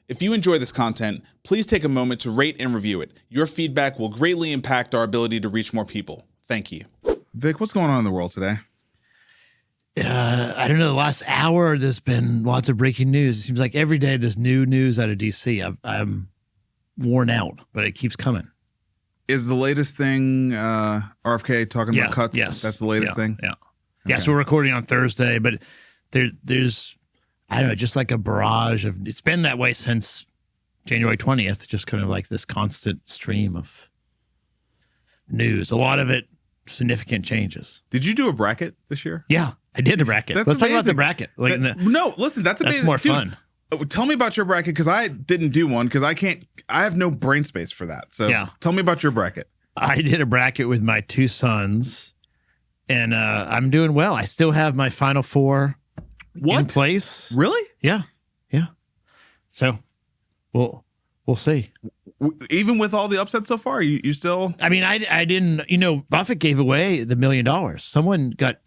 If you enjoy this content, please take a moment to rate and review it. Your feedback will greatly impact our ability to reach more people. Thank you. Vic, what's going on in the world today? I don't know. The last hour, there's been lots of breaking news. It seems like every day there's new news out of D.C. I'm worn out, but it keeps coming. Is the latest thing RFK talking about cuts? Yes. That's the latest thing? Yeah. Okay. Yes, we're recording on Thursday, but there's, I don't know, just like a barrage of, it's been that way since January 20th, just kind of like this constant stream of news. A lot of it, significant changes. Did you do a bracket this year? Yeah, I did a bracket. Let's talk about the bracket. Like no, listen, that's amazing. That's more fun. Tell me about your bracket, because I didn't do one because I have no brain space for that. So tell me about your bracket. I did a bracket with my two sons, and I'm doing well. I still have my Final Four in place. Really? Yeah. So we'll see. Even with all the upsets so far, you still... I mean, I didn't... Buffett gave away the $1 million. Someone got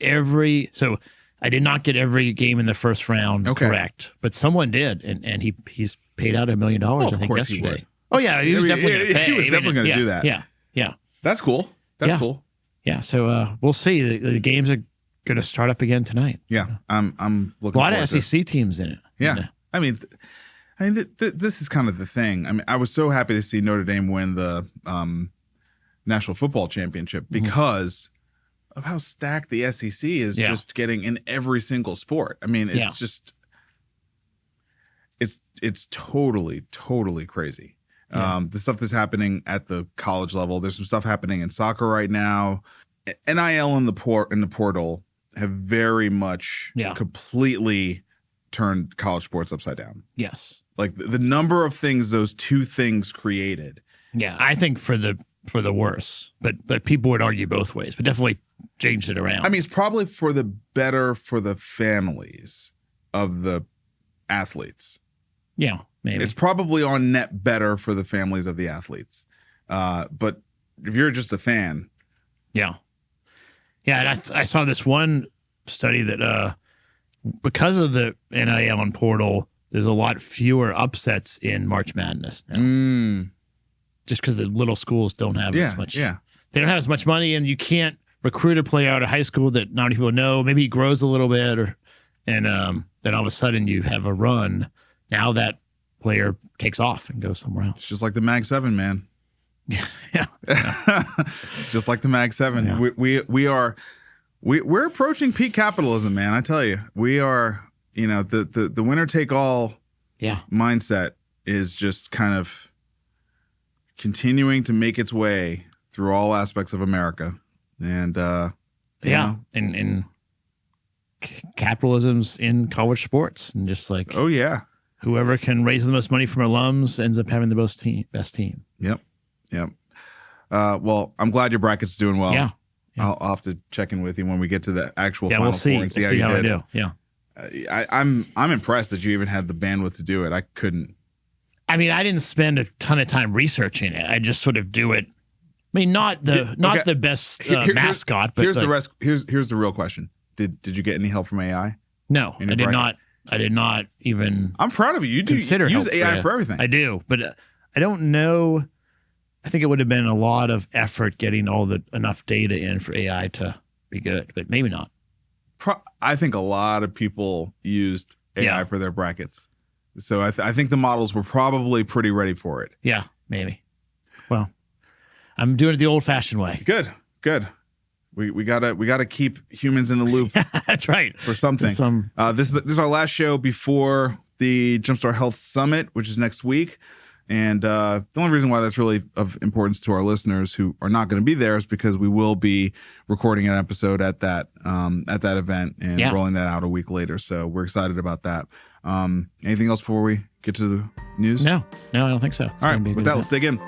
So I did not get every game in the first round correct, but someone did, and he's paid out $1 million, I think, yesterday. Oh, yeah, he was definitely going to pay. He was definitely going to do that. Yeah. That's cool. That's cool. Yeah, so we'll see. The games are going to start up again tonight. Yeah, I'm looking a lot of SEC teams in it. Yeah, I mean, this is kind of the thing. I mean, I was so happy to see Notre Dame win the National Football Championship because of how stacked the SEC is just getting in every single sport. I mean, it's just, it's totally crazy. Yeah. The stuff that's happening at the college level. There's some stuff happening in soccer right now. NIL in the portal have very much completely turned college sports upside down. Yes. Like the number of things those two things created. Yeah, I think for the worse, but people would argue both ways, but definitely changed it around. I mean, it's probably for the better for the families of the athletes. Yeah, maybe. It's probably on net better for the families of the athletes. But if you're just a fan. Yeah. Yeah, and I saw this one study that because of the NIL and portal, there's a lot fewer upsets in March Madness now. Just because the little schools don't have as much. Yeah. They don't have as much money, and you can't recruit a player out of high school that not many people know. Maybe he grows a little bit, and then all of a sudden you have a run. Now that player takes off and goes somewhere else. It's just like the Mag 7, man. Yeah. It's just like the Mag 7. Yeah. We're approaching peak capitalism, man. I tell you, we are. The winner take all mindset is just kind of continuing to make its way through all aspects of America, and and capitalism's in college sports, and just like whoever can raise the most money from alums ends up having the best team. Yep. Well, I'm glad your bracket's doing well. Yeah. I'll have to check in with you when we get to the actual Final we'll see. Four and see we'll how you I did. do. Yeah. I'm impressed that you even had the bandwidth to do it. I couldn't. I mean, I didn't spend a ton of time researching it. I just sort of do it. I mean, not the best mascot, but here's the rest. Here's the real question. Did you get any help from AI? No, I did not. I did not even. I'm proud of you. You use AI for everything. I do, but I don't know. I think it would have been a lot of effort getting enough data in for AI to be good, but maybe not. I think a lot of people used AI for their brackets. So I think the models were probably pretty ready for it. Yeah, maybe. Well, I'm doing it the old-fashioned way. Good. We gotta keep humans in the loop. That's right. For something. This is our last show before the Jumpstart Health Summit, which is next week. And the only reason why that's really of importance to our listeners who are not going to be there is because we will be recording an episode at that event and rolling that out a week later. So we're excited about that. Anything else before we get to the news? No, I don't think so. All right, with that, let's dig in.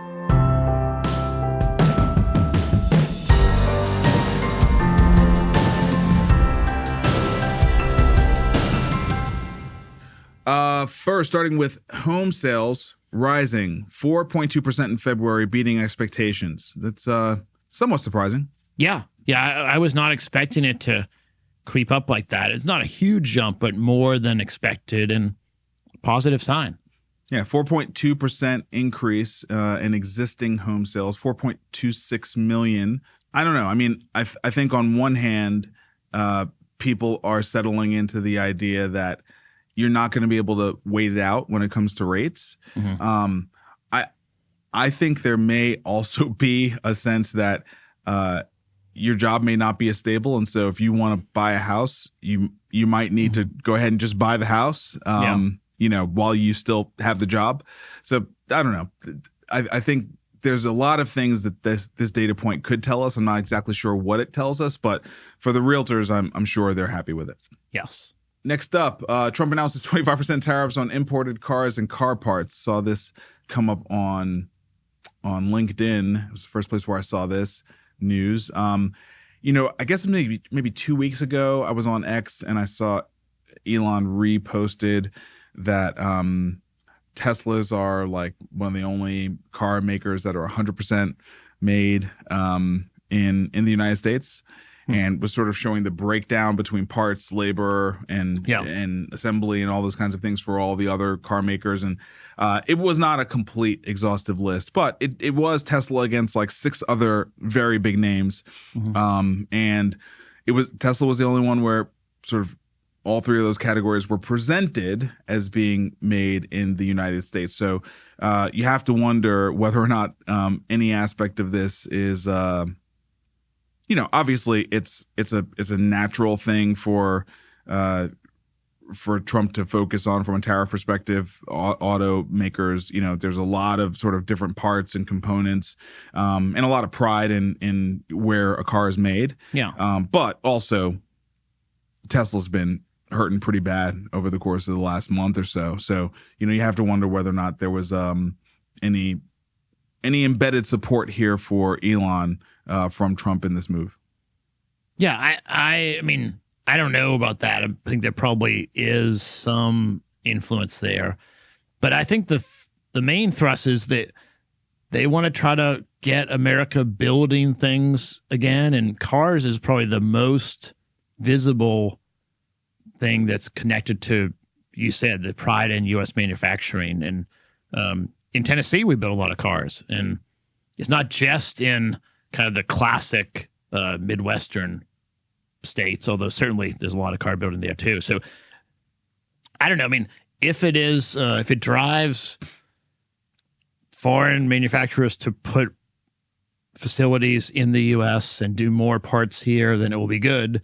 First, starting with home sales rising 4.2% in February, beating expectations. That's somewhat surprising. Yeah. I was not expecting it to creep up like that. It's not a huge jump, but more than expected, and positive sign. Yeah, 4.2% increase in existing home sales, 4.26 million. I don't know. I mean, I think on one hand, people are settling into the idea that you're not going to be able to wait it out when it comes to rates. Mm-hmm. I think there may also be a sense that your job may not be as stable, and so if you want to buy a house, you might need to go ahead and just buy the house. While you still have the job. So I don't know. I think there's a lot of things that this data point could tell us. I'm not exactly sure what it tells us, but for the realtors, I'm sure they're happy with it. Yes. Next up, Trump announces 25% tariffs on imported cars and car parts. Saw this come up on LinkedIn. It was the first place where I saw this news. I guess maybe 2 weeks ago, I was on X and I saw Elon reposted that Teslas are like one of the only car makers that are 100% made in the United States, and was sort of showing the breakdown between parts, labor, and assembly, and all those kinds of things for all the other car makers. And it was not a complete exhaustive list, but it was Tesla against like 6 other very big names, and Tesla was the only one where sort of all 3 of those categories were presented as being made in the United States. So you have to wonder whether or not any aspect of this is, obviously it's a natural thing for Trump to focus on from a tariff perspective. Automakers, there's a lot of sort of different parts and components, and a lot of pride in where a car is made. Yeah. But also Tesla's been hurting pretty bad over the course of the last month or so. So, you have to wonder whether or not there was any embedded support here for Elon from Trump in this move. Yeah, I mean, I don't know about that. I think there probably is some influence there. But I think the main thrust is that they want to try to get America building things again, and cars is probably the most visible thing that's connected to, you said, the pride in U.S. manufacturing. And in Tennessee, we build a lot of cars, and it's not just in kind of the classic Midwestern states, although certainly there's a lot of car building there too. So I don't know. I mean, if it drives foreign manufacturers to put facilities in the U.S. and do more parts here, then it will be good.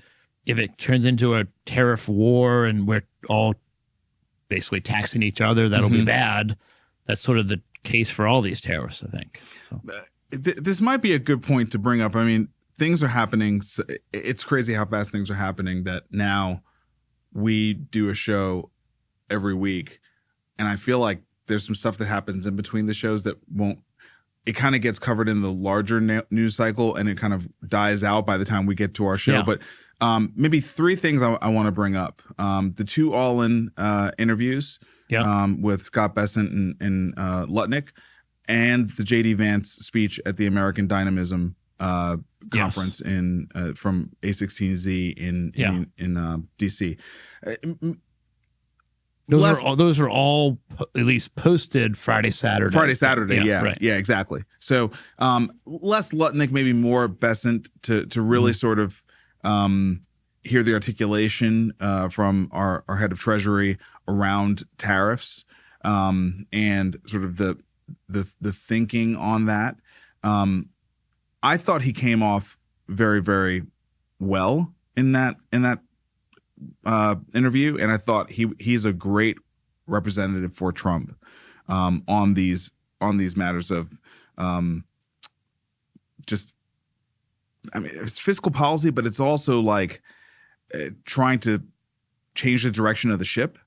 If it turns into a tariff war and we're all basically taxing each other, that'll be bad. That's sort of the case for all these tariffs, I think. So. This might be a good point to bring up. I mean, things are happening. It's crazy how fast things are happening that now we do a show every week. And I feel like there's some stuff that happens in between the shows that it kind of gets covered in the larger news cycle, and it kind of dies out by the time we get to our show. Yeah. But maybe 3 things I want to bring up. The 2 All-In interviews with Scott Bessent and Lutnick, and the JD Vance speech at the American Dynamism conference from A16Z in DC. Those are all at least posted Friday, Saturday. Yeah, exactly. So less Lutnick, maybe more Bessent to really sort of hear the articulation from our head of Treasury around tariffs, and sort of the thinking on that. I thought he came off very, very well in that interview, and I thought he's a great representative for Trump on these matters of it's fiscal policy, but it's also like trying to change the direction of the ship.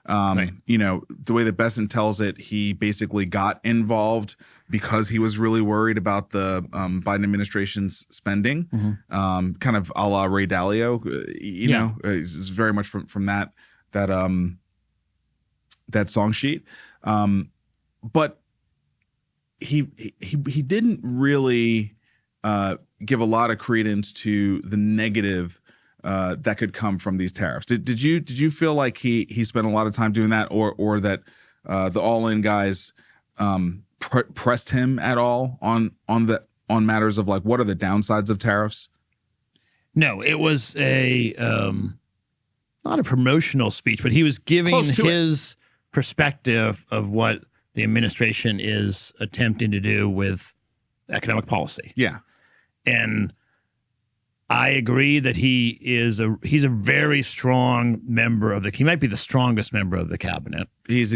Right. The way that Bessent tells it, he basically got involved because he was really worried about the Biden administration's spending, kind of a la Ray Dalio. It's very much from that song sheet. But he didn't really give a lot of credence to the negative that could come from these tariffs. Did you feel like he spent a lot of time doing that, or that the all-in guys pressed him at all on matters of like what are the downsides of tariffs? No, it was a not a promotional speech, but he was giving his perspective of what the administration is attempting to do with economic policy. Yeah. And I agree that he's a very strong member of he might be the strongest member of the cabinet. He's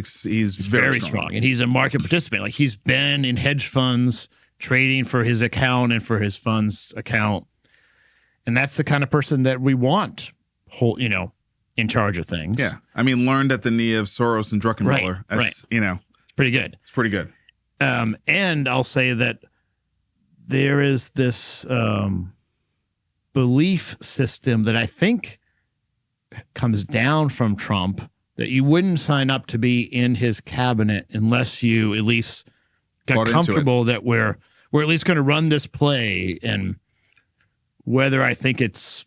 very strong. And he's a market participant. Like he's been in hedge funds trading for his account and for his fund's account. And that's the kind of person that we want in charge of things. Yeah. I mean, learned at the knee of Soros and Druckenmiller. Right. That's, it's pretty good. It's pretty good. And I'll say that there is this belief system that I think comes down from Trump that you wouldn't sign up to be in his cabinet unless you at least got comfortable that we're at least going to run this play. And whether I think it's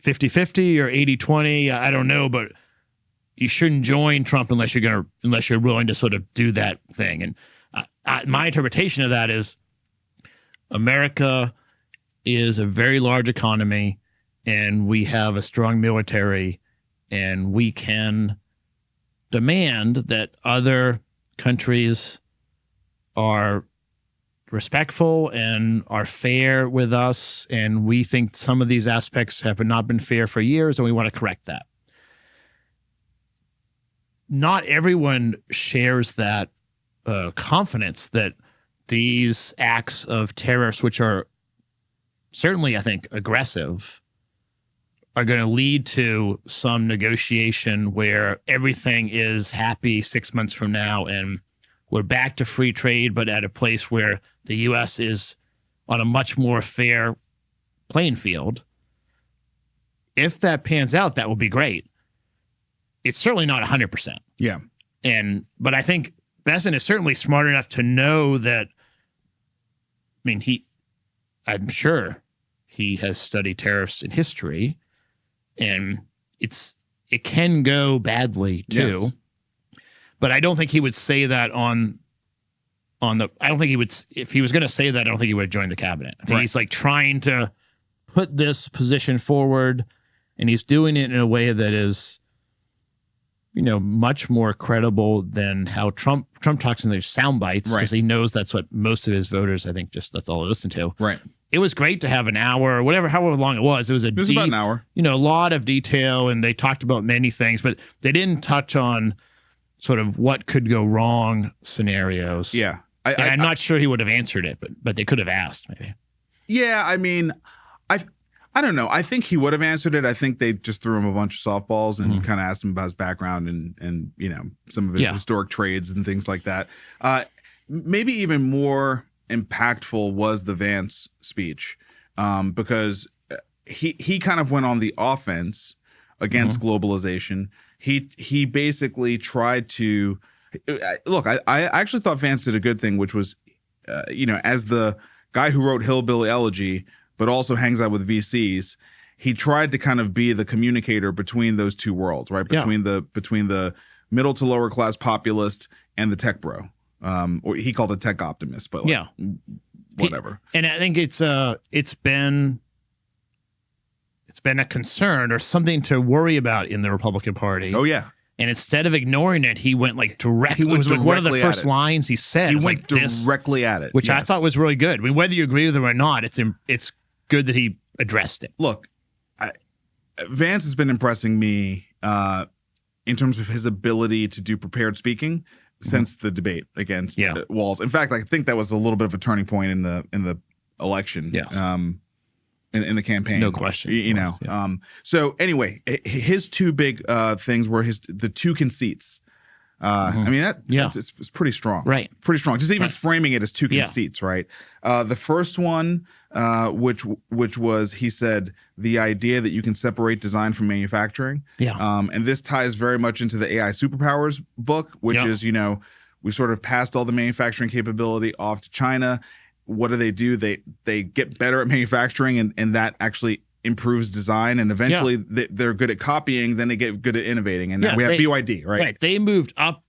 50-50 or 80-20, I don't know, but you shouldn't join Trump unless you're willing to sort of do that thing. And my interpretation of that is America is a very large economy, and we have a strong military, and we can demand that other countries are respectful and are fair with us, and we think some of these aspects have not been fair for years, and we want to correct that. Not everyone shares that confidence that these acts of tariffs, which are certainly, I think, aggressive, are going to lead to some negotiation where everything is happy 6 months from now and we're back to free trade, but at a place where the U.S. is on a much more fair playing field. If that pans out, that will be great. It's certainly not 100%. Yeah. But I think Bessent is certainly smart enough to know that, I'm sure he has studied tariffs in history, and it can go badly too. Yes. But I don't think he would say that if he was going to say that, I don't think he would join the cabinet. I think he's like trying to put this position forward, and he's doing it in a way that is, much more credible than how Trump talks in those sound bites, because he knows that's what most of his voters, I think, that's all they listen to. Right. It was great to have an hour or however long it was. It was about an hour. A lot of detail, and they talked about many things, but they didn't touch on sort of what could go wrong scenarios. Yeah. I'm not sure he would have answered it, but they could have asked maybe. Yeah, I don't know. I think he would have answered it. I think they just threw him a bunch of softballs and kind of asked him about his background and some of his historic trades and things like that. Maybe even more impactful was the Vance speech, because he kind of went on the offense against globalization. He basically tried to look. I actually thought Vance did a good thing, which was, as the guy who wrote Hillbilly Elegy, but also hangs out with VCs, he tried to kind of be the communicator between those two worlds, right? Between the middle to lower class populist and the tech bro. Or he called it tech optimist, but whatever. And I think it's been a concern or something to worry about in the Republican Party. Oh yeah. And instead of ignoring it, he went directly. It was like one of the first lines he said. He went directly at it, which I thought was really good. Whether you agree with him or not, it's good that he addressed it. Look, Vance has been impressing me in terms of his ability to do prepared speaking since the debate against Walz. In fact, I think that was a little bit of a turning point in the election. Yeah. In the campaign, no question. So anyway, his two big things were the two conceits. It's pretty strong, right? Pretty strong. Just even framing it as two conceits, right? The first one, which was, he said, the idea that you can separate design from manufacturing. Yeah. And this ties very much into the AI superpowers book, which is, we sort of passed all the manufacturing capability off to China. What do? They get better at manufacturing, and that actually improves design, and eventually they're good at copying, then they get good at innovating, and now we have BYD, right? Right. They moved up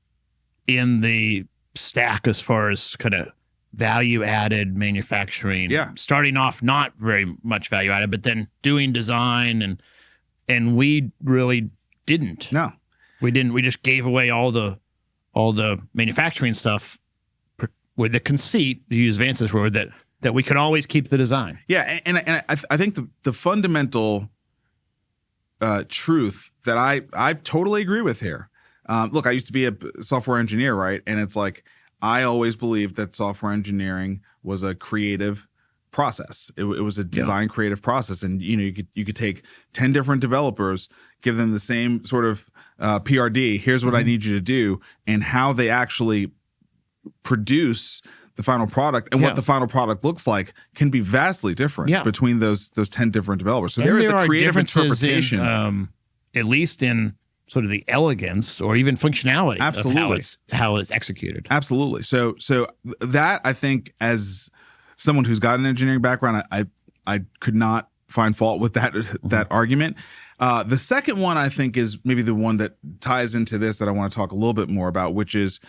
in the stack as far as kind of value-added manufacturing. Yeah. Starting off not very much value-added, but then doing design, and we really didn't. No. We didn't. We just gave away all the manufacturing stuff with the conceit, to use Vance's word, that we could always keep the design. Yeah, and I think the fundamental truth that I totally agree with here. Look, I used to be a software engineer, right? And it's like I always believed that software engineering was a creative process. It was a design creative process, and you could take 10 different developers, give them the same sort of PRD. Here's what I need you to do, and how they actually produce the final product and what the final product looks like can be vastly different between those 10 different developers. So there is a creative interpretation, at least in sort of the elegance or even functionality Absolutely. of how it's executed. Absolutely. So that, I think, as someone who's got an engineering background, I could not find fault with that argument. The second one, I think, is maybe the one that ties into this that I want to talk a little bit more about, which is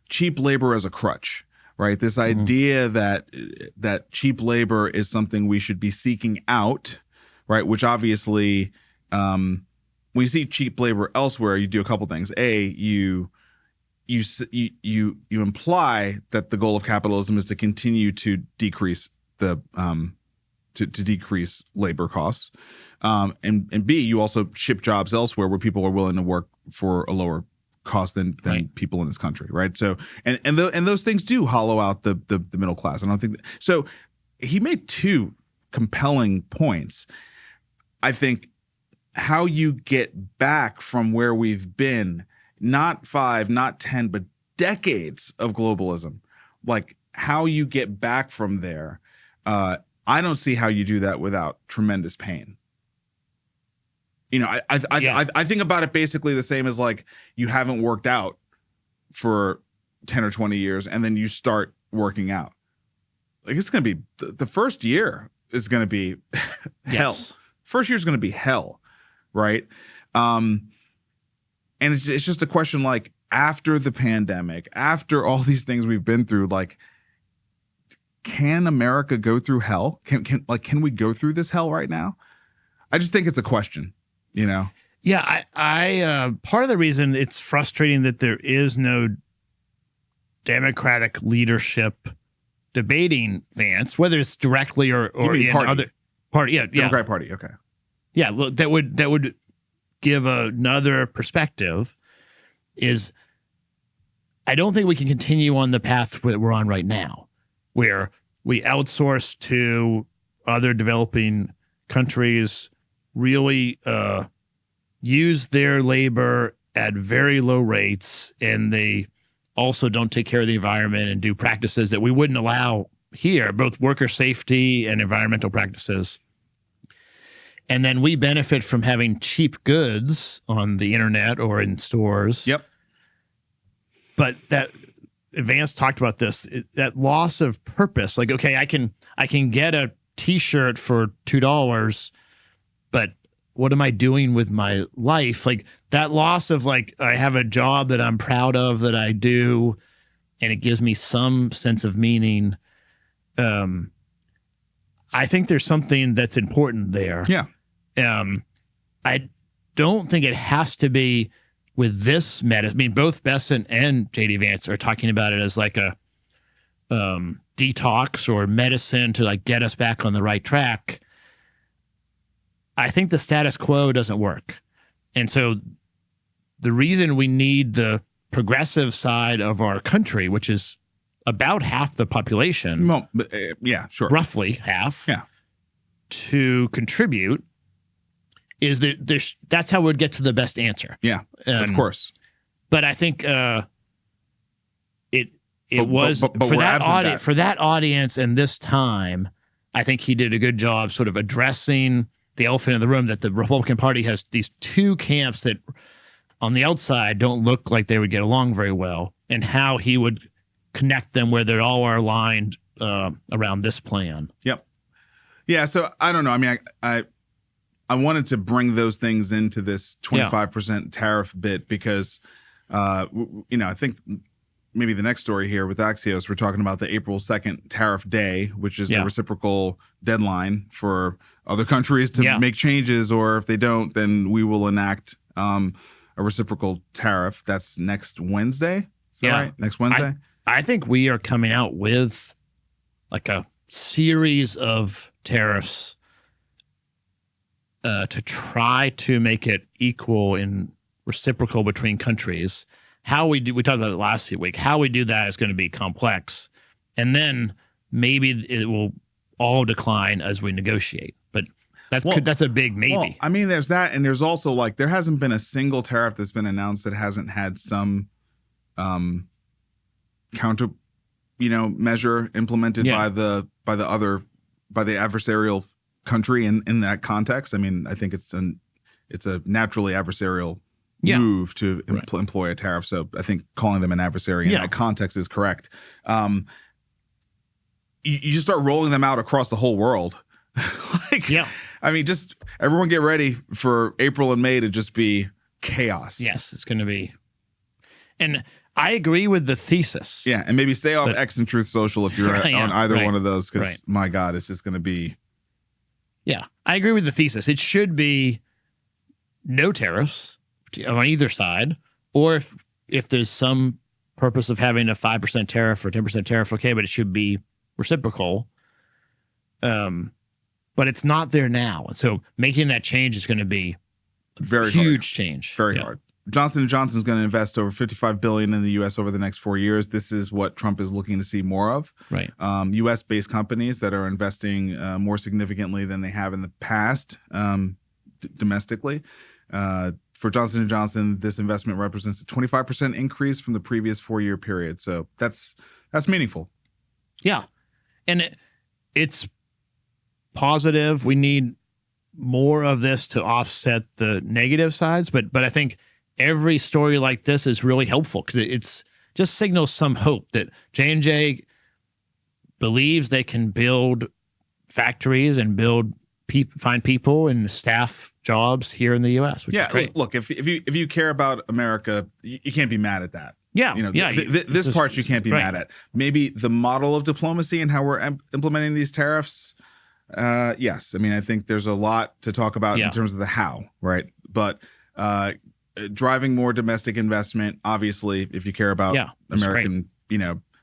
cheap labor as a crutch, right? This idea that cheap labor is something we should be seeking out, right? Which obviously, when you see cheap labor elsewhere, you do a couple things. A, you imply that the goal of capitalism is to continue to decrease the to decrease labor costs, and B, you also ship jobs elsewhere where people are willing to work for a lower cost than people in this country, right? So and those things do hollow out the middle class. I don't think so. He made two compelling points. I think how you get back from where we've been, not 5, not 10, but decades of globalism, like how you get back from there. I don't see how you do that without tremendous pain. I think about it basically the same as like you haven't worked out for 10 or 20 years and then you start working out. Like it's going to be the first year is going to be hell. Yes. First year is going to be hell, right? And it's just a question like after the pandemic, after all these things we've been through, like can America go through hell? Can we go through this hell right now? I just think it's a question, Yeah, I part of the reason it's frustrating that there is no Democratic leadership debating Vance, whether it's directly or in party. other party, Democratic Party, okay. Yeah, well, that would give another perspective. Is I don't think we can continue on the path that we're on right now, where we outsource to other developing countries, really use their labor at very low rates, and they also don't take care of the environment and do practices that we wouldn't allow here, both worker safety and environmental practices. And then we benefit from having cheap goods on the internet or in stores. Yep. But that Vance talked about this, that loss of purpose. Like, okay, I can get a T-shirt for $2, but what am I doing with my life? Like that loss of like, I have a job that I'm proud of that I do, and it gives me some sense of meaning. I think there's something that's important there. Yeah. I don't think it has to be with this medicine. I mean, both Besson and JD Vance are talking about it as like a detox or medicine to like get us back on the right track. I think the status quo doesn't work. And so the reason we need the progressive side of our country, which is about half the population, well, yeah, sure, roughly half, to contribute, is that that's how we'd get to the best answer. Yeah, of course. But I think it was for that audience, for that audience, and this time, I think he did a good job sort of addressing the elephant in the room, that the Republican Party has these two camps that on the outside don't look like they would get along very well, and how he would connect them where they all are aligned around this plan. Yep. Yeah. So I don't know. I mean, I wanted to bring those things into this 25% tariff bit because I think maybe the next story here with Axios, we're talking about the April 2nd tariff day, which is the reciprocal deadline for other countries to make changes, or if they don't, then we will enact a reciprocal tariff. That's next Wednesday. Is that right? Next Wednesday? I think we are coming out with like a series of tariffs to try to make it equal in reciprocal between countries. How we talked about it last week. How we do that is going to be complex, and then maybe it will all decline as we negotiate. But that's a big maybe. Well, I mean, there's that, and there's also like there hasn't been a single tariff that's been announced that hasn't had some counter, measure implemented by the adversarial country in that context. I mean, I think it's a naturally adversarial move to employ a tariff. So I think calling them an adversary in that context is correct. You just start rolling them out across the whole world. I mean, just everyone get ready for April and May to just be chaos. Yes, it's going to be. And I agree with the thesis. Yeah, and maybe stay off X and Truth Social if you're on either one of those, because my God, it's just going to be. Yeah, I agree with the thesis. It should be no tariffs on either side, or if there's some purpose of having a 5% tariff or 10% tariff, okay, but it should be reciprocal. But it's not there now, and so making that change is going to be very huge change. Very hard. Johnson & Johnson is going to invest over $55 billion in the U.S. over the next 4 years. This is what Trump is looking to see more of. Right. U.S.-based companies that are investing more significantly than they have in the past domestically. For Johnson & Johnson, this investment represents a 25% increase from the previous 4-year period. So that's meaningful. Yeah. And it's positive. We need more of this to offset the negative sides. But I think every story like this is really helpful because it's just signals some hope that J&J believes they can build factories and find people and staff jobs here in the U.S., which is great. Look, if you care about America, you can't be mad at that. Yeah, this part you can't be mad at. Maybe the model of diplomacy and how we're implementing these tariffs. Yes, I mean I think there's a lot to talk about in terms of the how, right? But driving more domestic investment, obviously, if you care about American,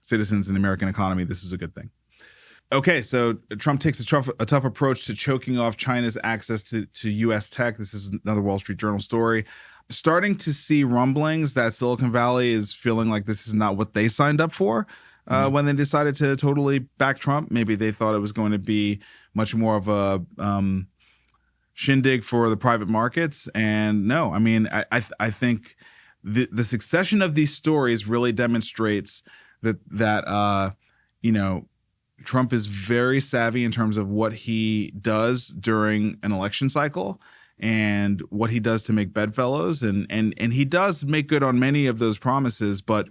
citizens and the American economy, this is a good thing. Okay, so Trump takes a tough approach to choking off China's access to U.S. tech. This is another Wall Street Journal story. Starting to see rumblings that Silicon Valley is feeling like this is not what they signed up for when they decided to totally back Trump. Maybe they thought it was going to be much more of a shindig for the private markets. And no, I mean, I think the succession of these stories really demonstrates that Trump is very savvy in terms of what he does during an election cycle and what he does to make bedfellows. And he does make good on many of those promises, but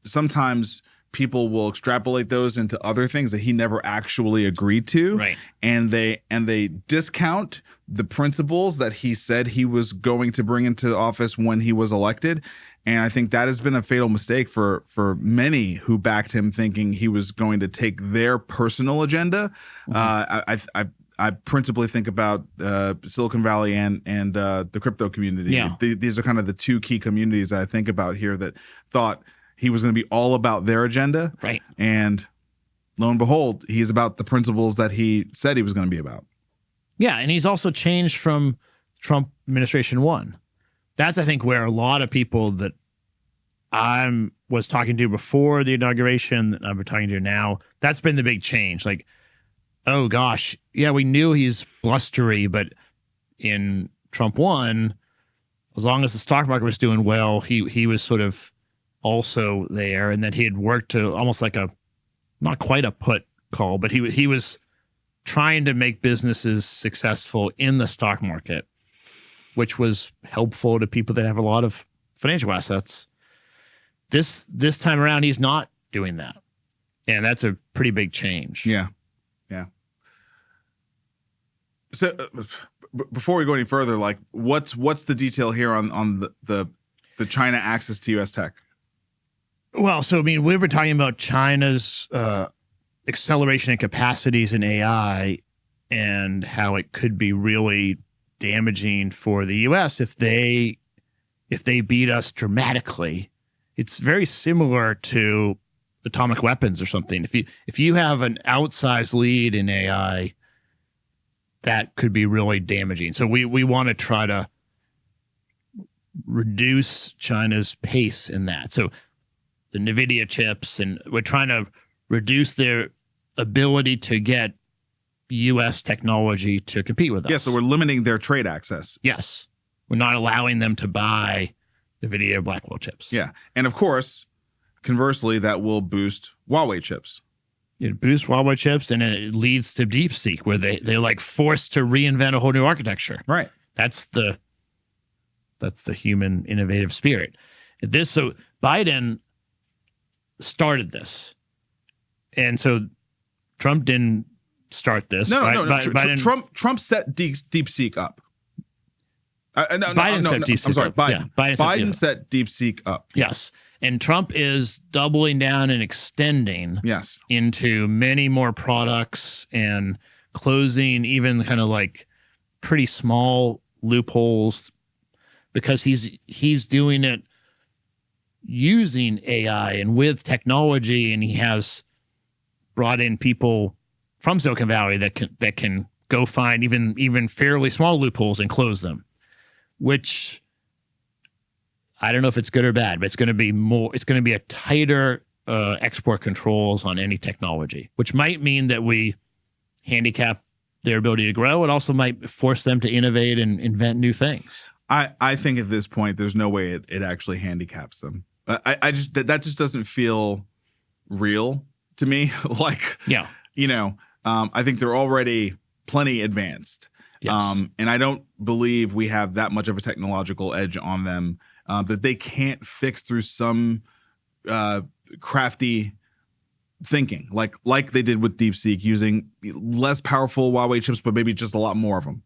sometimes people will extrapolate those into other things that he never actually agreed to. Right. And they discount the principles that he said he was going to bring into office when he was elected. And I think that has been a fatal mistake for many who backed him, thinking he was going to take their personal agenda. I principally think about Silicon Valley and the crypto community. Yeah. These are kind of the two key communities that I think about here that thought he was going to be all about their agenda. Right. And lo and behold, he's about the principles that he said he was going to be about. Yeah, and he's also changed from Trump administration 1. That's, I think, where a lot of people that I was talking to before the inauguration, that I'm talking to now, that's been the big change. Like, oh gosh, yeah, we knew he's blustery, but in Trump 1, as long as the stock market was doing well, he was sort of also there, and that he had worked to almost like not quite a put call, but he was trying to make businesses successful in the stock market, which was helpful to people that have a lot of financial assets. This time around, he's not doing that, and that's a pretty big change. Yeah. So before we go any further, like what's the detail here on the the China access to U.S. tech? Well, so I mean, we were talking about China's acceleration and capacities in AI and how it could be really damaging for the U.S. if they beat us dramatically. It's very similar to atomic weapons or something. If you have an outsized lead in AI, that could be really damaging. So we want to try to reduce China's pace in that. So the NVIDIA chips, and we're trying to reduce their ability to get U.S. technology to compete with us. Yeah, so we're limiting their trade access. Yes. We're not allowing them to buy NVIDIA Blackwell chips. Yeah. And of course, conversely, that will boost Huawei chips. It boosts Huawei chips, and it leads to DeepSeek, where they're like forced to reinvent a whole new architecture. Right. That's the human innovative spirit. So Biden started this. And so Trump didn't start this. No. Biden, Trump set DeepSeek up. Biden set DeepSeek I'm sorry, up. Biden. Yeah, Biden set DeepSeek up. Yes. And Trump is doubling down and extending into many more products and closing even kind of like pretty small loopholes, because he's doing it using AI and with technology, and he has brought in people from Silicon Valley that can go find even fairly small loopholes and close them, which I don't know if it's good or bad, but it's going to be a tighter export controls on any technology, which might mean that we handicap their ability to grow. It also might force them to innovate and invent new things. I think at this point, there's no way it actually handicaps them. That just doesn't feel real to me. I think they're already plenty advanced. Yes. And I don't believe we have that much of a technological edge on them that they can't fix through some crafty thinking, like they did with DeepSeek, using less powerful Huawei chips, but maybe just a lot more of them.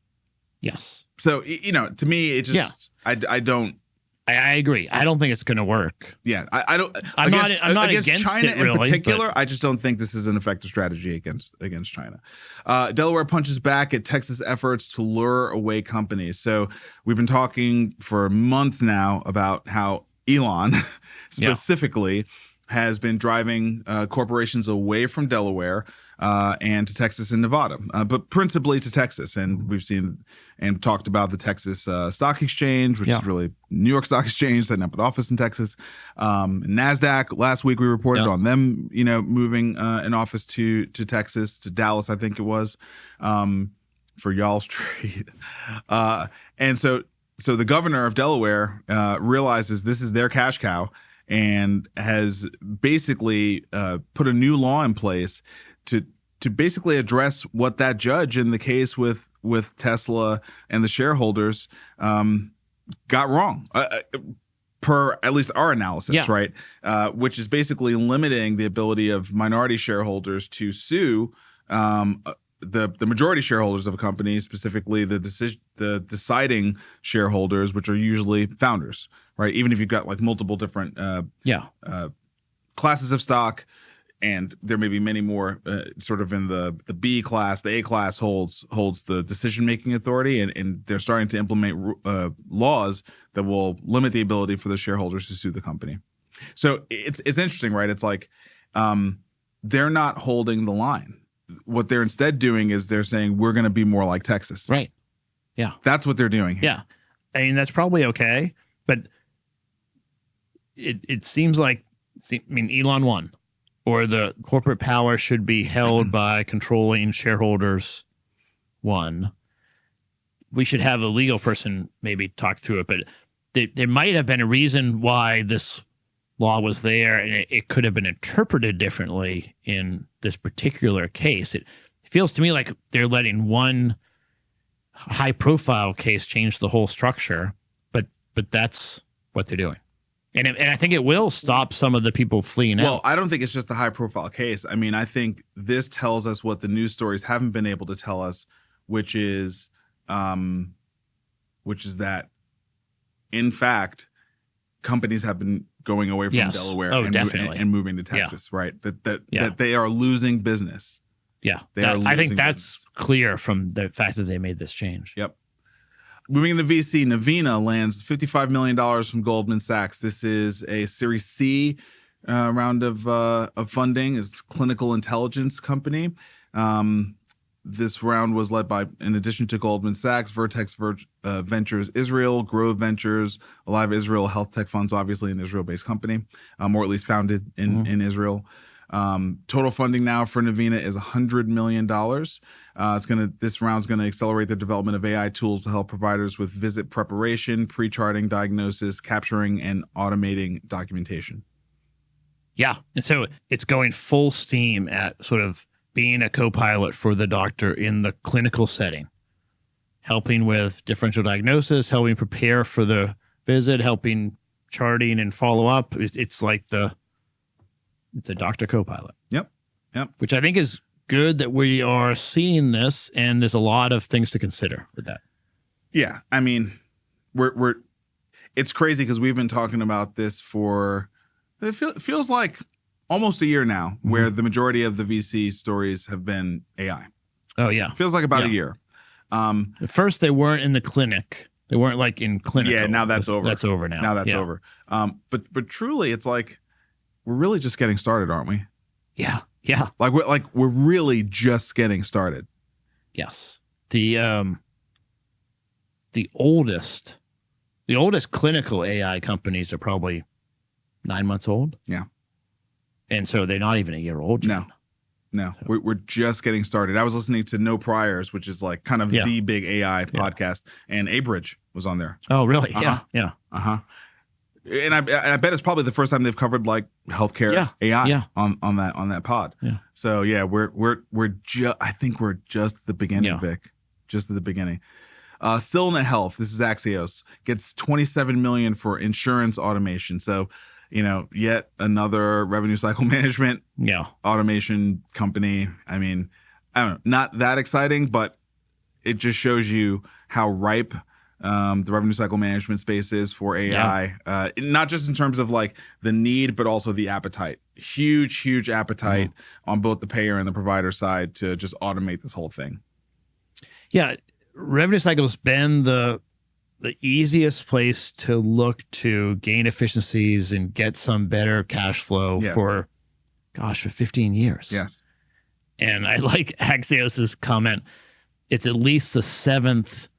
Yes. So, to me, it just, I don't. I agree. I don't think it's going to work. Yeah, I don't. I'm not against China it, really, in particular. I just don't think this is an effective strategy against China. Delaware punches back at Texas efforts to lure away companies. So we've been talking for months now about how Elon specifically has been driving corporations away from Delaware and to Texas and Nevada, but principally to Texas. And we've seen and talked about the Texas Stock Exchange, which is really New York Stock Exchange, setting up an office in Texas. NASDAQ, last week we reported on them, moving an office to Texas, to Dallas, I think it was, for Y'all Street. And so the governor of Delaware realizes this is their cash cow and has basically put a new law in place to basically address what that judge in the case with Tesla and the shareholders got wrong, per at least our analysis, right? Which is basically limiting the ability of minority shareholders to sue the majority shareholders of a company, specifically the deciding shareholders, which are usually founders, right? Even if you've got like multiple different classes of stock, and there may be many more sort of in the B class. The A class holds the decision-making authority, and they're starting to implement laws that will limit the ability for the shareholders to sue the company. So it's interesting, right? It's like they're not holding the line. What they're instead doing is they're saying, we're going to be more like Texas. Right. Yeah. That's what they're doing here. Yeah. I mean, that's probably okay, but it seems like, Elon won. Or the corporate power should be held by controlling shareholders. One, we should have a legal person maybe talk through it, but there might have been a reason why this law was there, and it could have been interpreted differently in this particular case. It feels to me like they're letting one high-profile case change the whole structure, but that's what they're doing. And I think it will stop some of the people fleeing out. Well, I don't think it's just a high-profile case. I mean, I think this tells us what the news stories haven't been able to tell us, which is that, in fact, companies have been going away from Yes. Delaware Definitely. and moving to Texas, right? That they are losing business. Yeah. I think that's clear from the fact that they made this change. Yep. Moving into VC, Navaa lands $55 million from Goldman Sachs. This is a Series C round of funding. It's a clinical intelligence company. This round was led by, in addition to Goldman Sachs, Vertex Ventures Israel, Grove Ventures, Alive Israel Health Tech Funds, obviously an Israel-based company, or at least founded in Israel. Total funding now for Navaa is $100 million. This round's gonna accelerate the development of AI tools to help providers with visit preparation, pre-charting, diagnosis, capturing, and automating documentation. Yeah, and so it's going full steam at sort of being a co-pilot for the doctor in the clinical setting, helping with differential diagnosis, helping prepare for the visit, helping charting and follow up. It's like it's a doctor co-pilot. Yep. Which I think is good that we are seeing this, and there's a lot of things to consider with that. Yeah, I mean, it's crazy because we've been talking about this for it feels like almost a year now, where the majority of the VC stories have been AI. Oh yeah, feels like about a year. At first, they weren't in the clinic. They weren't like in clinic. Yeah, now that's over. That's over now. Now that's over. But truly, it's like we're really just getting started, aren't we? Yeah. Like we're really just getting started. Yes. The oldest clinical AI companies are probably 9 months old. Yeah. And so they're not even a year old yet. No. We're just getting started. I was listening to No Priors, which is like kind of the big AI podcast, and Abridge was on there. Oh, really? Uh-huh. Yeah. And I bet it's probably the first time they've covered like healthcare AI on that pod. Yeah. So yeah, I think we're just at the beginning, Vic. Just at the beginning. Silna Health, this is Axios, gets $27 million for insurance automation. So, yet another revenue cycle management automation company. I mean, I don't know, not that exciting, but it just shows you how ripe the revenue cycle management space is for AI, not just in terms of like the need, but also the appetite. Huge appetite on both the payer and the provider side to just automate this whole thing. Yeah, revenue cycle's been the easiest place to look to gain efficiencies and get some better cash flow for 15 years. Yes. And I like Axios's comment. It's at least the seventh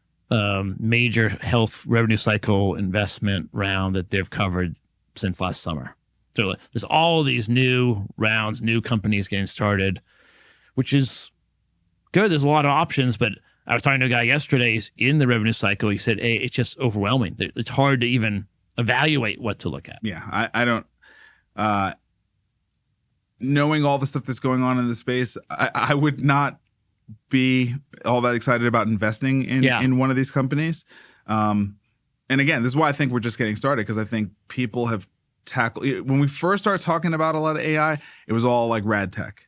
major health revenue cycle investment round that they've covered since last summer. So there's all these new rounds, new companies getting started, which is good. There's a lot of options, but I was talking to a guy yesterday in the revenue cycle. He said, hey, it's just overwhelming. It's hard to even evaluate what to look at. Yeah, I don't, knowing all the stuff that's going on in the space, I would not be all that excited about investing in one of these companies. And again, this is why I think we're just getting started, because I think people have tackled, when we first started talking about a lot of AI, it was all like rad tech,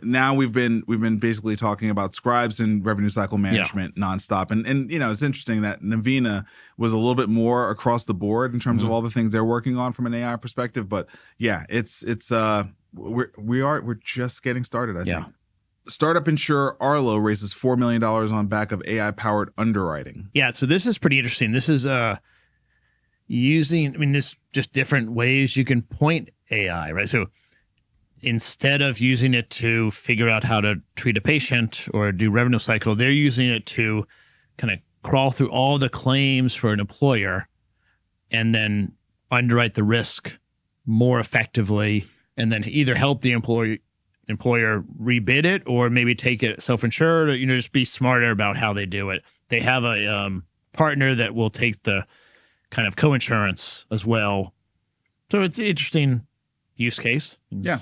Now we've been basically talking about scribes and revenue cycle management nonstop, and it's interesting that Navaa was a little bit more across the board in terms of all the things they're working on from an AI perspective. But yeah, we're just getting started. I think. Startup insurer Arlo raises $4 million on back of AI powered underwriting. Yeah, so this is pretty interesting. This is there's just different ways you can point AI, right? So instead of using it to figure out how to treat a patient or do revenue cycle, they're using it to kind of crawl through all the claims for an employer and then underwrite the risk more effectively, and then either help the employer rebid it or maybe take it self-insured, or just be smarter about how they do it. They have a partner that will take the kind of co-insurance as well. So it's an interesting use case. Yeah.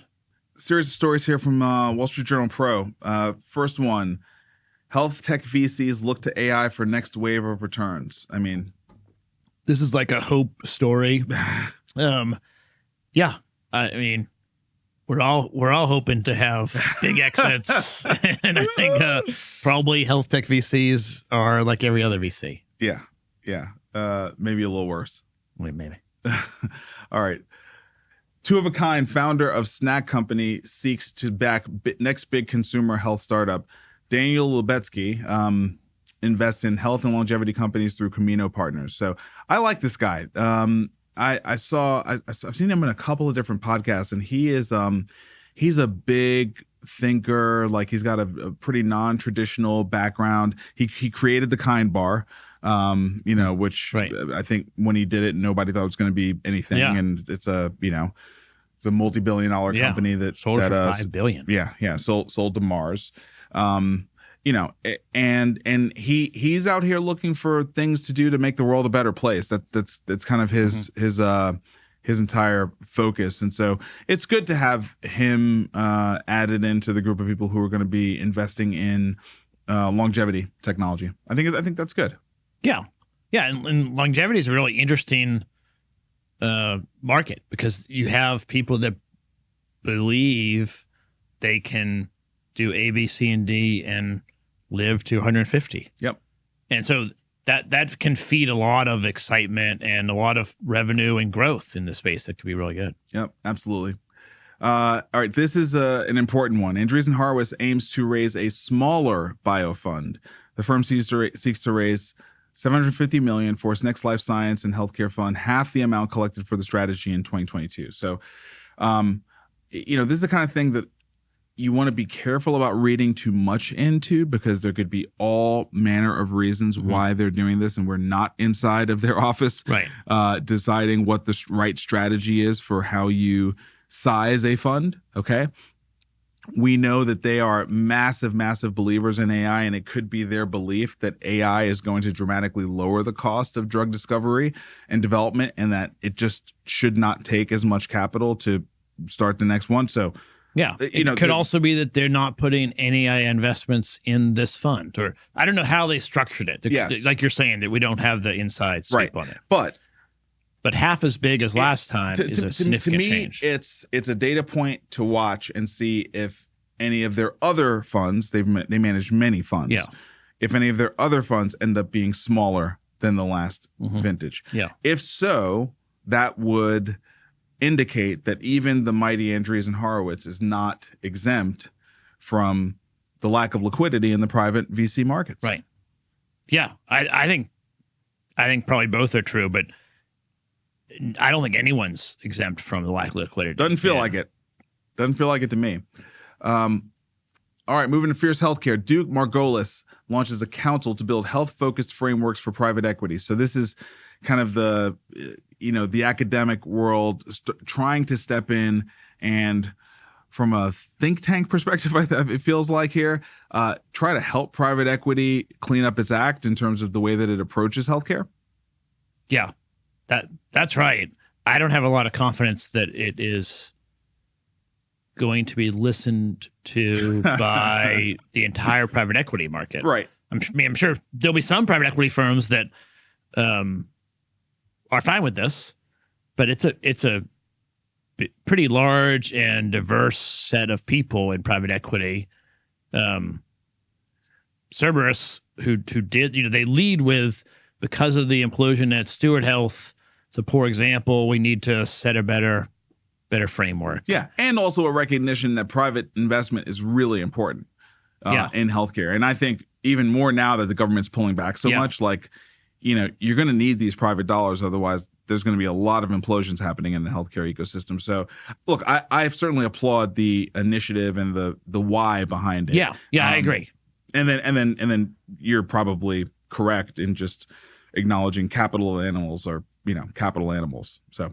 Series of stories here from Wall Street Journal Pro. First one, health tech VCs look to AI for next wave of returns. I mean, this is like a hope story. I mean, we're all hoping to have big exits, and I think probably health tech VCs are like every other VC. Yeah. Maybe a little worse. Maybe. All right. Two of a kind founder of snack company seeks to back next big consumer health startup. Daniel Lubetzky invests in health and longevity companies through Camino Partners. So I like this guy. I've seen him in a couple of different podcasts, and he's a big thinker. Like, he's got a pretty non-traditional background. He created the Kind Bar. Which Right. I think when he did it, nobody thought it was going to be anything. Yeah. And it's a multi-billion-dollar company that sold for $5 billion. Sold to Mars. And he's out here looking for things to do to make the world a better place. That's kind of his entire focus. And so it's good to have him added into the group of people who are going to be investing in longevity technology. I think that's good. Yeah. And longevity is a really interesting market, because you have people that believe they can do A, B, C, and D and live to 150. Yep. And so that can feed a lot of excitement and a lot of revenue and growth in the space that could be really good. Yep, absolutely. All right, this is an important one. Andreessen Horowitz aims to raise a smaller biofund. The firm seeks to raise $750 million for its next life science and healthcare fund, half the amount collected for the strategy in 2022. So, this is the kind of thing that you want to be careful about reading too much into, because there could be all manner of reasons why they're doing this, and we're not inside of their office, right, deciding what the right strategy is for how you size a fund. Okay. We know that they are massive believers in AI, and it could be their belief that AI is going to dramatically lower the cost of drug discovery and development, and that it just should not take as much capital to start the next one. So, yeah, it could also be that they're not putting any AI investments in this fund, or I don't know how they structured it. Yes. Like you're saying, that we don't have the inside scoop on it. But half as big as last time is a significant change. It's a data point to watch and see if any of their other funds, they manage many funds. Yeah. If any of their other funds end up being smaller than the last vintage. Yeah. If so, that would indicate that even the mighty Andreessen Horowitz is not exempt from the lack of liquidity in the private VC markets. Right. Yeah. I think probably both are true, but I don't think anyone's exempt from the lack of liquidity. Doesn't feel like it. Doesn't feel like it to me. All right, moving to fierce healthcare. Duke-Margolis launches a council to build health-focused frameworks for private equity. So this is kind of the academic world trying to step in and, from a think tank perspective, it feels like here, try to help private equity clean up its act in terms of the way that it approaches healthcare. Yeah. That's right. I don't have a lot of confidence that it is going to be listened to by the entire private equity market. Right. I'm sure there'll be some private equity firms that are fine with this, but it's a pretty large and diverse set of people in private equity. Cerberus, who did, they lead with, because of the implosion at Stewart Health, it's a poor example. We need to set a better framework. Yeah, and also a recognition that private investment is really important in healthcare. And I think even more now that the government's pulling back so much, you're going to need these private dollars. Otherwise, there's going to be a lot of implosions happening in the healthcare ecosystem. So, look, I certainly applaud the initiative and the why behind it. Yeah, I agree. And then you're probably correct in just acknowledging capital animals are, capital animals. So,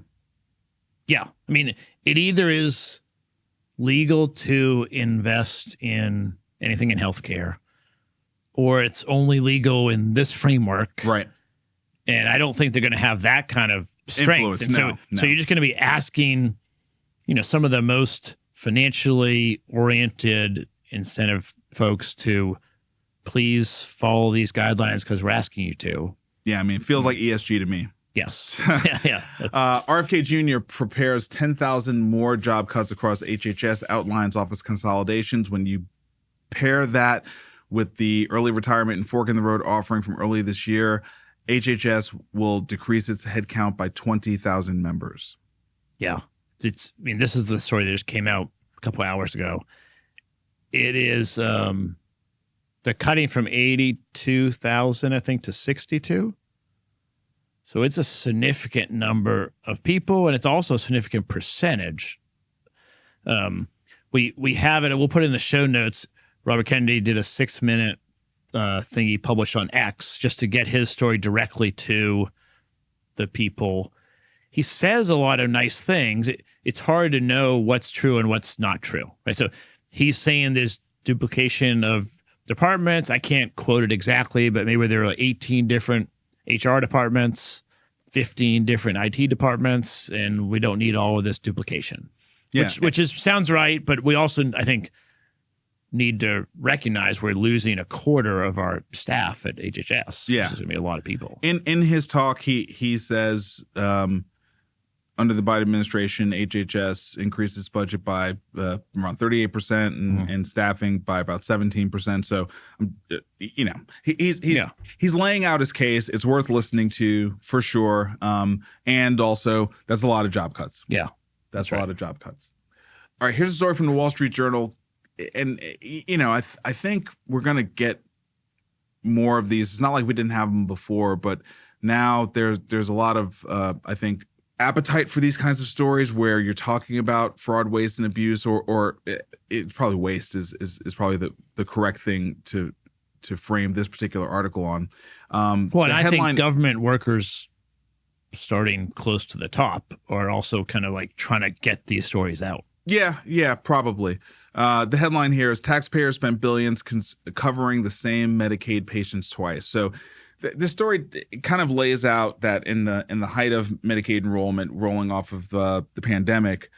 yeah, I mean, it either is legal to invest in anything in healthcare, or it's only legal in this framework. Right. And I don't think they're going to have that kind of strength. Influence. And so you're just going to be asking, some of the most financially oriented incentive folks to please follow these guidelines because we're asking you to. Yeah, I mean, it feels like ESG to me. Yes. RFK Jr. prepares 10,000 more job cuts across HHS, outlines office consolidations. When you pair that with the early retirement and fork in the road offering from early this year, HHS will decrease its headcount by 20,000 members. Yeah. This is the story that just came out a couple hours ago. It is, they're cutting from 82,000, I think, to 62. So it's a significant number of people, and it's also a significant percentage. We have it, and we'll put it in the show notes. Robert Kennedy did a 6-minute thing he published on X just to get his story directly to the people. He says a lot of nice things. It's hard to know what's true and what's not true, right? So he's saying there's duplication of departments. I can't quote it exactly, but maybe there are 18 different HR departments, 15 different IT departments, and we don't need all of this duplication. Yeah. Which sounds right, but we also, I think, need to recognize we're losing a quarter of our staff at HHS. Yeah. Which is going to be a lot of people. In his talk, he says under the Biden administration, HHS increased its budget by around 38% and staffing by about 17%. So, he's laying out his case. It's worth listening to for sure. And also, that's a lot of job cuts. Yeah. That's a lot of job cuts. All right, here's a story from the Wall Street Journal. And, I think we're going to get more of these. It's not like we didn't have them before, but now there's a lot of, I think, appetite for these kinds of stories where you're talking about fraud, waste, and abuse, or it's probably waste is probably the correct thing to frame this particular article on. And I think government workers starting close to the top are also kind of like trying to get these stories out. Yeah, probably. The headline here is taxpayers spent billions covering the same Medicaid patients twice. So this story kind of lays out that in the height of Medicaid enrollment rolling off of the pandemic,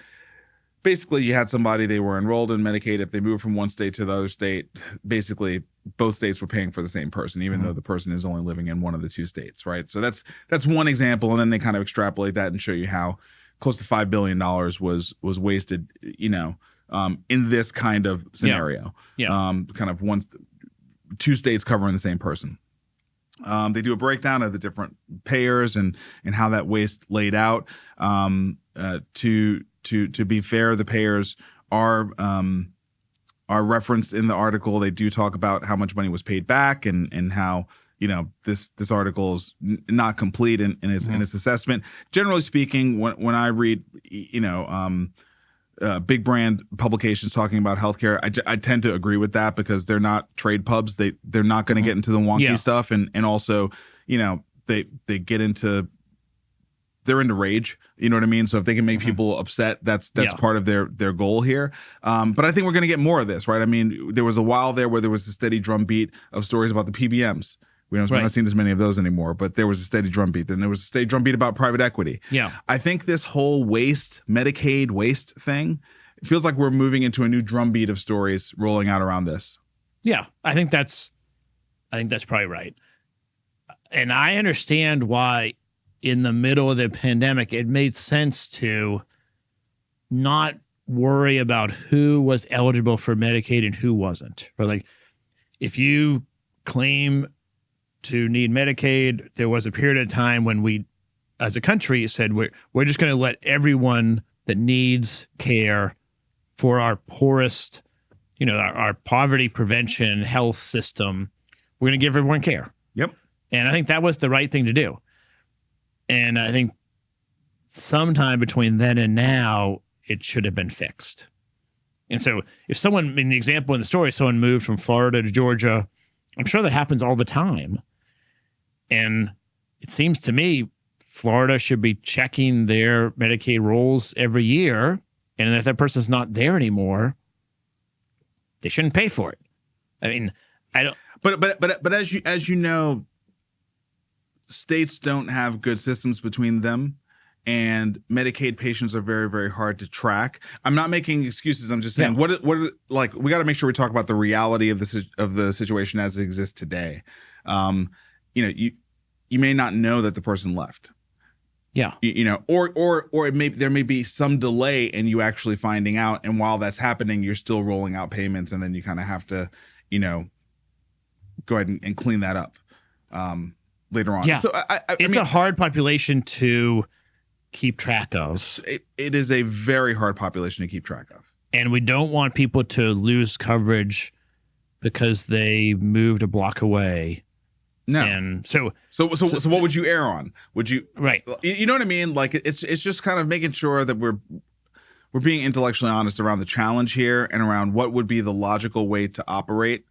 basically you had somebody, they were enrolled in Medicaid. If they moved from one state to the other state, basically both states were paying for the same person, even though the person is only living in one of the two states, right? So that's one example. And then they kind of extrapolate that and show you how close to $5 billion was wasted, in this kind of scenario. Yeah. Kind of two states covering the same person. They do a breakdown of the different payers and how that waste laid out. To be fair, the payers are referenced in the article. They do talk about how much money was paid back and how this article is not complete in its assessment. Generally speaking, when I read big brand publications talking about healthcare, I tend to agree with that because they're not trade pubs. They're not going to get into the wonky stuff, and also they get into, they're into rage. You know what I mean? So if they can make people upset, that's part of their goal here. But I think we're going to get more of this, right? I mean, there was a while there where there was a steady drumbeat of stories about the PBMs. We're not seeing as many of those anymore, but there was a steady drumbeat. Then there was a steady drumbeat about private equity. Yeah. I think this whole Medicaid waste thing, it feels like we're moving into a new drumbeat of stories rolling out around this. Yeah, I think that's probably right. And I understand why in the middle of the pandemic, it made sense to not worry about who was eligible for Medicaid and who wasn't. Or like, if you claim to need Medicaid, there was a period of time when we, as a country, said we're just going to let everyone that needs care for our poorest, our poverty prevention health system, we're going to give everyone care. Yep. And I think that was the right thing to do. And I think sometime between then and now, it should have been fixed. And so if someone, in the example in the story, someone moved from Florida to Georgia, I'm sure that happens all the time. And it seems to me Florida should be checking their Medicaid rolls every year. And if that person's not there anymore, they shouldn't pay for it. I mean, I don't. But as you know, states don't have good systems between them, and Medicaid patients are very, very hard to track. I'm not making excuses. I'm just saying what we got to make sure we talk about the reality of the situation as it exists today. You may not know that the person left. Yeah. Or there may be some delay in you actually finding out. And while that's happening, you're still rolling out payments, and then you kind of have to, go ahead and clean that up. later on. Yeah. So It's a hard population to keep track of. It is a very hard population to keep track of. And we don't want people to lose coverage because they moved a block away. No. And so what would you err on? Would you right? You know what I mean? Like it's just kind of making sure that we're being intellectually honest around the challenge here and around what would be the logical way to operate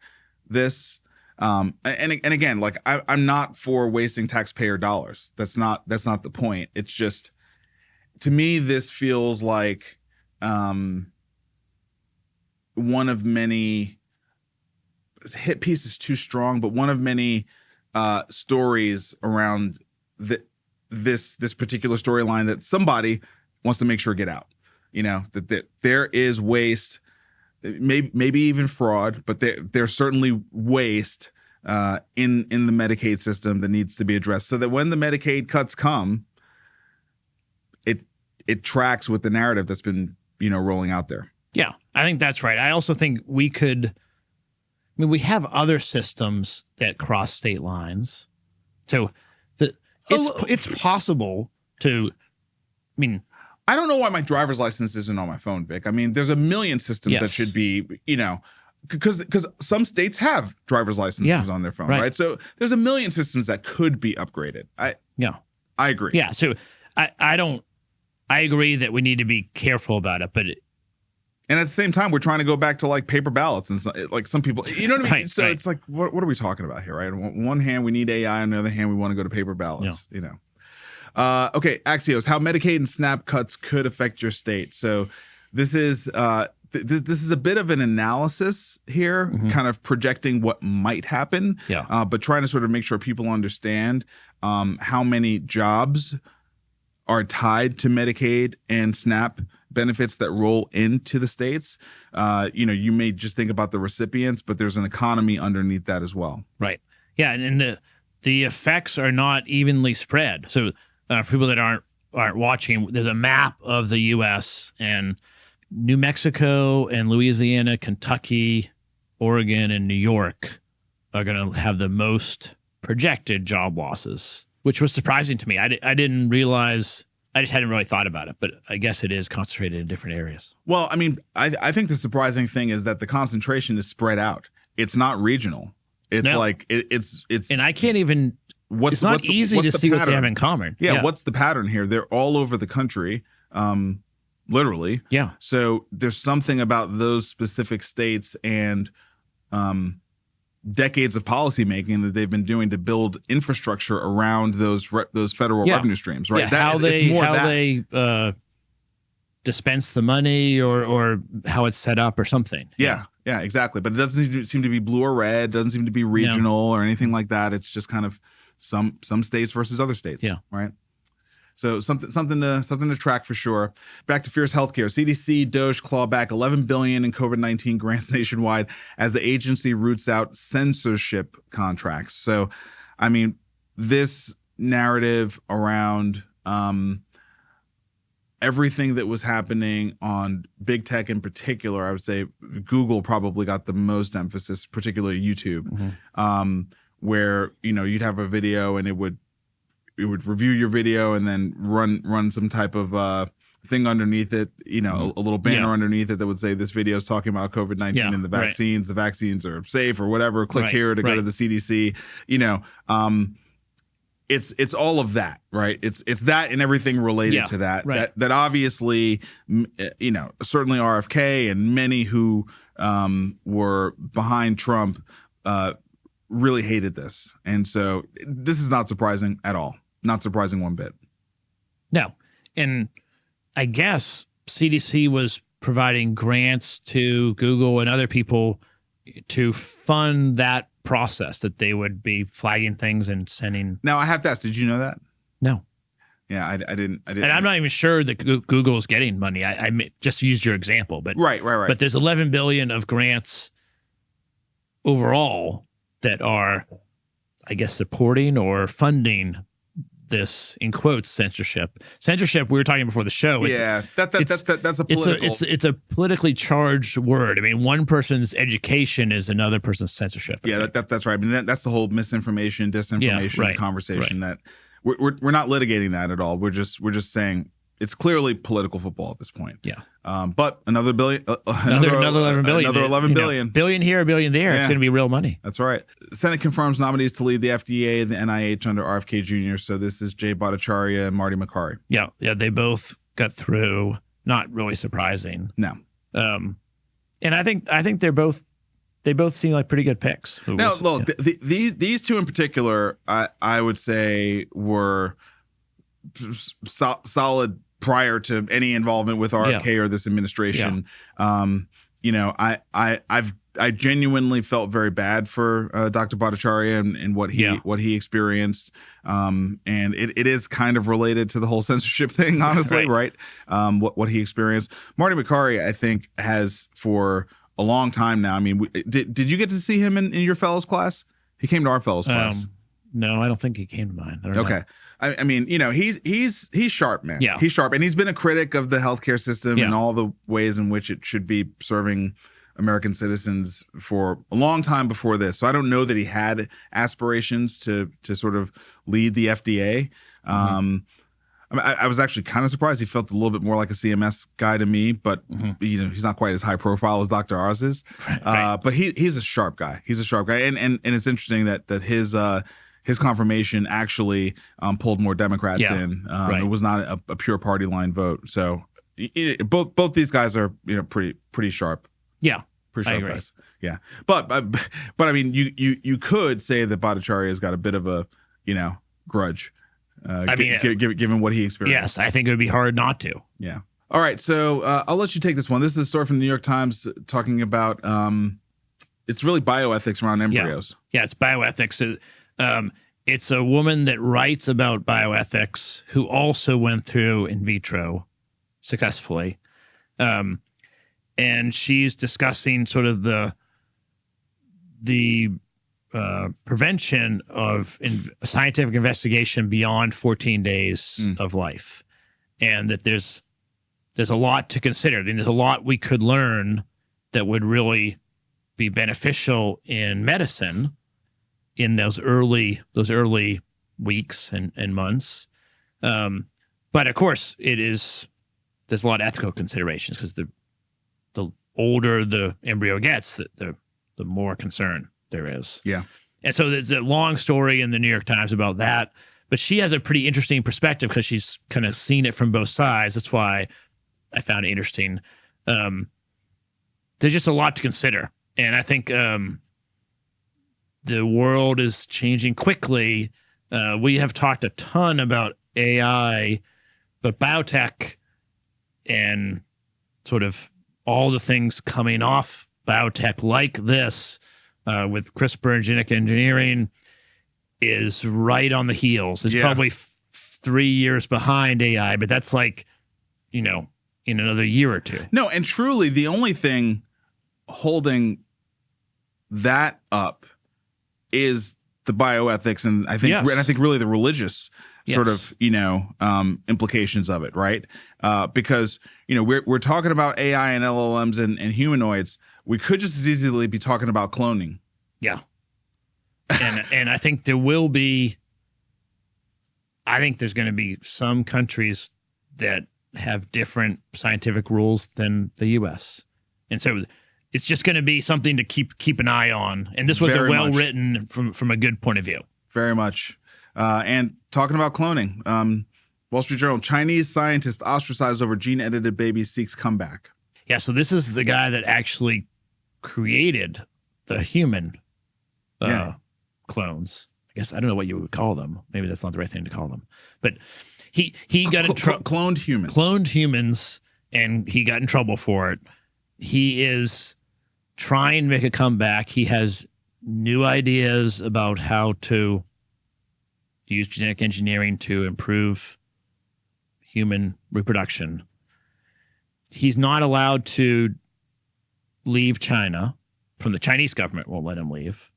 this. And again, like I'm not for wasting taxpayer dollars. That's not the point. It's just, to me, this feels like one of many, hit piece is too strong, but one of many stories around this particular storyline that somebody wants to make sure get out. You know, that there is waste, maybe even fraud, but there's certainly waste in the Medicaid system that needs to be addressed, so that when the Medicaid cuts come, it tracks with the narrative that's been, rolling out there. Yeah, I think that's right. I also think we have other systems that cross state lines. So it's possible to, I don't know why my driver's license isn't on my phone, Vic. I mean, there's a million systems that should be, because some states have driver's licenses on their phone, right? So there's a million systems that could be upgraded. I agree. Yeah. So I agree that we need to be careful about it, but and at the same time, we're trying to go back to like paper ballots and like some people, you know what I mean? So it's like, what are we talking about here, right? On one hand, we need AI. On the other hand, we want to go to paper ballots, Okay, Axios, how Medicaid and SNAP cuts could affect your state. So this is this is a bit of an analysis here, kind of projecting what might happen, but trying to sort of make sure people understand how many jobs are tied to Medicaid and SNAP benefits that roll into the states. You may just think about the recipients, but there's an economy underneath that as well. Right. Yeah, and the effects are not evenly spread. So for people that aren't watching, there's a map of the U.S. and New Mexico and Louisiana, Kentucky, Oregon, and New York are going to have the most projected job losses, which was surprising to me. I didn't realize. I just hadn't really thought about it, but I guess it is concentrated in different areas. Well, I mean, I think the surprising thing is that the concentration is spread out. It's not regional. It's like it's. And I can't even. It's not easy to see what they have in common. Yeah, what's the pattern here? They're all over the country, literally. Yeah. So there's something about those specific states and decades of policymaking that they've been doing to build infrastructure around those federal revenue streams, right? Yeah, how they dispense the money or how it's set up or something. Yeah, exactly. But it doesn't seem to be blue or red. It doesn't seem to be regional or anything like that. It's just kind of some states versus other states. Yeah. Right. So something to track for sure. Back to fierce healthcare. CDC Doge claw back $11 billion in COVID-19 grants nationwide as the agency roots out censorship contracts. So, I mean, this narrative around everything that was happening on big tech in particular, I would say Google probably got the most emphasis, particularly YouTube, where you'd have a video and it would review your video and then run some type of thing underneath it, a little banner underneath it that would say this video is talking about COVID-19 and the vaccines. The vaccines are safe or whatever. Click here to go to the CDC. It's all of that, right? It's that and everything related to that. Right. That obviously, certainly RFK and many who were behind Trump really hated this, and so this is not surprising at all. Not surprising one bit. No. And I guess CDC was providing grants to Google and other people to fund that process, that they would be flagging things and sending. Now, I have to ask, did you know that? No. Yeah, I didn't. And I'm not even sure that Google is getting money. I just used your example. But Right. But there's $11 billion of grants overall that are, I guess, supporting or funding this, in quotes, censorship. Censorship, we were talking before the show. That's a political. It's a politically charged word. I mean, one person's education is another person's censorship. Yeah, that's right. I mean, that's the whole misinformation, disinformation conversation that we're not litigating that at all. We're just saying it's clearly political football at this point. Yeah. But another billion, another 11 billion, another 11 billion, billion here, a billion there. It's going to be real money. That's right. The Senate confirms nominees to lead the FDA and the NIH under RFK Jr. So this is Jay Bhattacharya and Marty Makary. Yeah. They both got through. Not really surprising. No. And I think they both seem like pretty good picks. Now, look, these two in particular, I would say were solid prior to any involvement with RFK or this administration. Yeah. I genuinely felt very bad for Dr. Bhattacharya and what he experienced. And it is kind of related to the whole censorship thing, honestly, right? What he experienced. Marty Makary, I think, has for a long time now. I mean, did you get to see him in your fellows class? He came to our fellows class. No, I don't think he came to mine. I don't know. I mean, he's sharp, man. Yeah. He's sharp. And he's been a critic of the healthcare system and all the ways in which it should be serving American citizens for a long time before this. So I don't know that he had aspirations to sort of lead the FDA. I was actually kind of surprised. He felt a little bit more like a CMS guy to me, but he's not quite as high profile as Dr. Oz is. Right. But he's a sharp guy. He's a sharp guy, and it's interesting that his confirmation actually pulled more Democrats in. It was not a pure party line vote. So both these guys are pretty sharp. Yeah, pretty sharp guys. Yeah, but I mean, you could say that Bhattacharya has got a bit of a grudge. Given what he experienced. Yes, I think it would be hard not to. Yeah. All right, so I'll let you take this one. This is a story from the New York Times talking about it's really bioethics around embryos. Yeah, it's bioethics. It's a woman that writes about bioethics who also went through in vitro successfully. And she's discussing sort of the prevention of scientific investigation beyond 14 days of life, and that there's a lot to consider. And there's a lot we could learn that would really be beneficial in medicine in those early weeks and months. But of course, there's a lot of ethical considerations, because the older the embryo gets, the more concern there is. Yeah. And so there's a long story in the New York Times about that. But she has a pretty interesting perspective because she's kind of seen it from both sides. That's why I found it interesting. There's just a lot to consider. And I think the world is changing quickly. We have talked a ton about AI, but biotech and sort of all the things coming off biotech like this, with CRISPR and genetic engineering, is right on the heels. It's probably 3 years behind AI, but that's like, in another year or two. No, and truly the only thing holding that up is the bioethics, and I think really the religious sort of implications of it, right? Because we're talking about AI and LLMs and humanoids. We could just as easily be talking about cloning. Yeah. And I think there will be, there's going to be some countries that have different scientific rules than the U.S. And so it's just going to be something to keep an eye on. And this was well-written from a good point of view. Very much. And talking about cloning, Wall Street Journal, Chinese scientist ostracized over gene-edited baby seeks comeback. Yeah, so this is the guy that actually created the human clones. I guess I don't know what you would call them. Maybe that's not the right thing to call them. But he got in trouble. Cloned humans. Cloned humans, and he got in trouble for it. He is trying to make a comeback. He has new ideas about how to use genetic engineering to improve human reproduction. He's not allowed to leave China. From the Chinese government won't let him leave.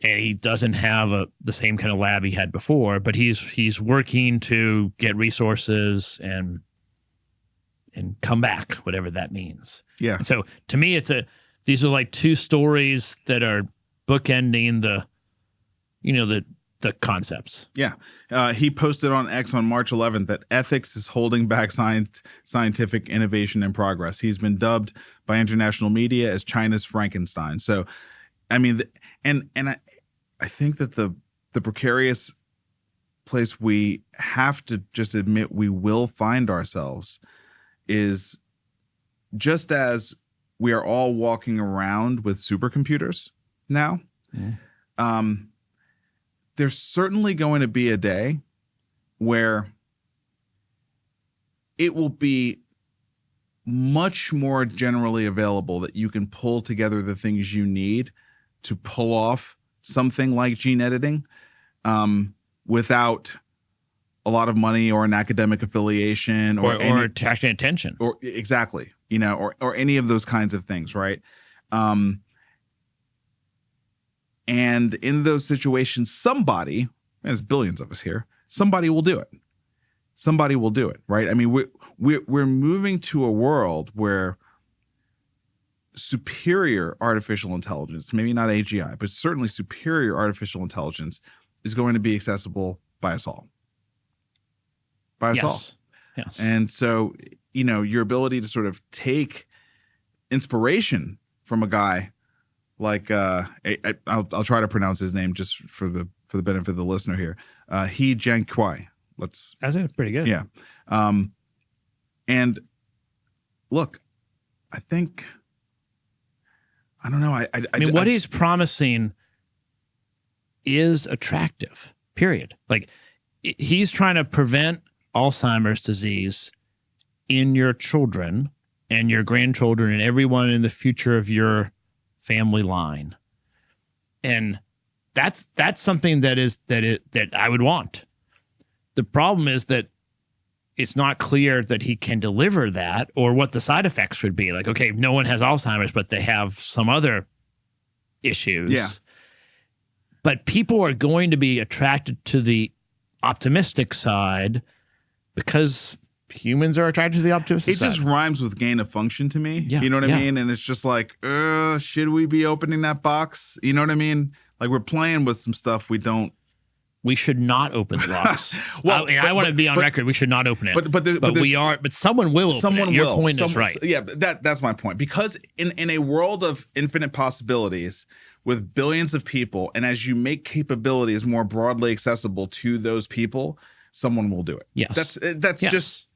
and he doesn't have the same kind of lab he had before, but he's working to get resources and come back, whatever that means. Yeah. And so to me, these are like two stories that are bookending the concepts. Yeah. He posted on X on March 11th that ethics is holding back scientific innovation and progress. He's been dubbed by international media as China's Frankenstein. So, I mean, I think that the precarious place we have to just admit we will find ourselves is just as we are all walking around with supercomputers now. Mm. There's certainly going to be a day where it will be much more generally available that you can pull together the things you need to pull off something like gene editing without a lot of money or an academic affiliation or attracting attention. Or exactly, or any of those kinds of things, right? And in those situations, somebody, there's billions of us here, somebody will do it. Somebody will do it, right? I mean, we're moving to a world where superior artificial intelligence, maybe not AGI, but certainly superior artificial intelligence is going to be accessible by us all. By us all. Yes. And so, your ability to sort of take inspiration from a guy like I'll try to pronounce his name just for the benefit of the listener here. He Jiankui. I think it's pretty good. Yeah. And look, I think I don't know. I mean, what he's promising is attractive. Period. Like he's trying to prevent Alzheimer's disease in your children and your grandchildren and everyone in the future of your family line. And that's something that I would want. The problem is that it's not clear that he can deliver that or what the side effects would be. Like, okay, no one has Alzheimer's, but they have some other issues. Yeah. But people are going to be attracted to the optimistic side because humans are attracted to the optimistic side. It just rhymes with gain of function to me. Yeah, you know what I mean? And it's just like, should we be opening that box? You know what I mean? Like we're playing with some stuff we don't. We should not open the box. Well, I want to be on record. We should not open it. But we are. But someone will. Open it. Your point is right. Yeah, that's my point. Because in a world of infinite possibilities, with billions of people, and as you make capabilities more broadly accessible to those people, someone will do it. Yes, that's yes. Just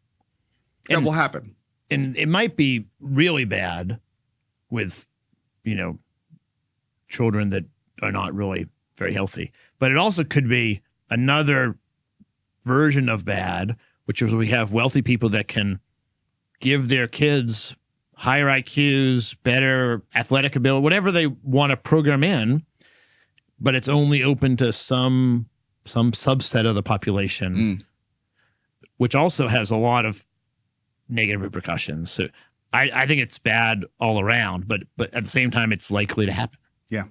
that will happen. And it might be really bad with, children that are not really very healthy. But it also could be another version of bad, which is we have wealthy people that can give their kids higher IQs, better athletic ability, whatever they want to program in, but it's only open to some subset of the population, which also has a lot of negative repercussions. So I think it's bad all around, but at the same time, it's likely to happen. Yeah.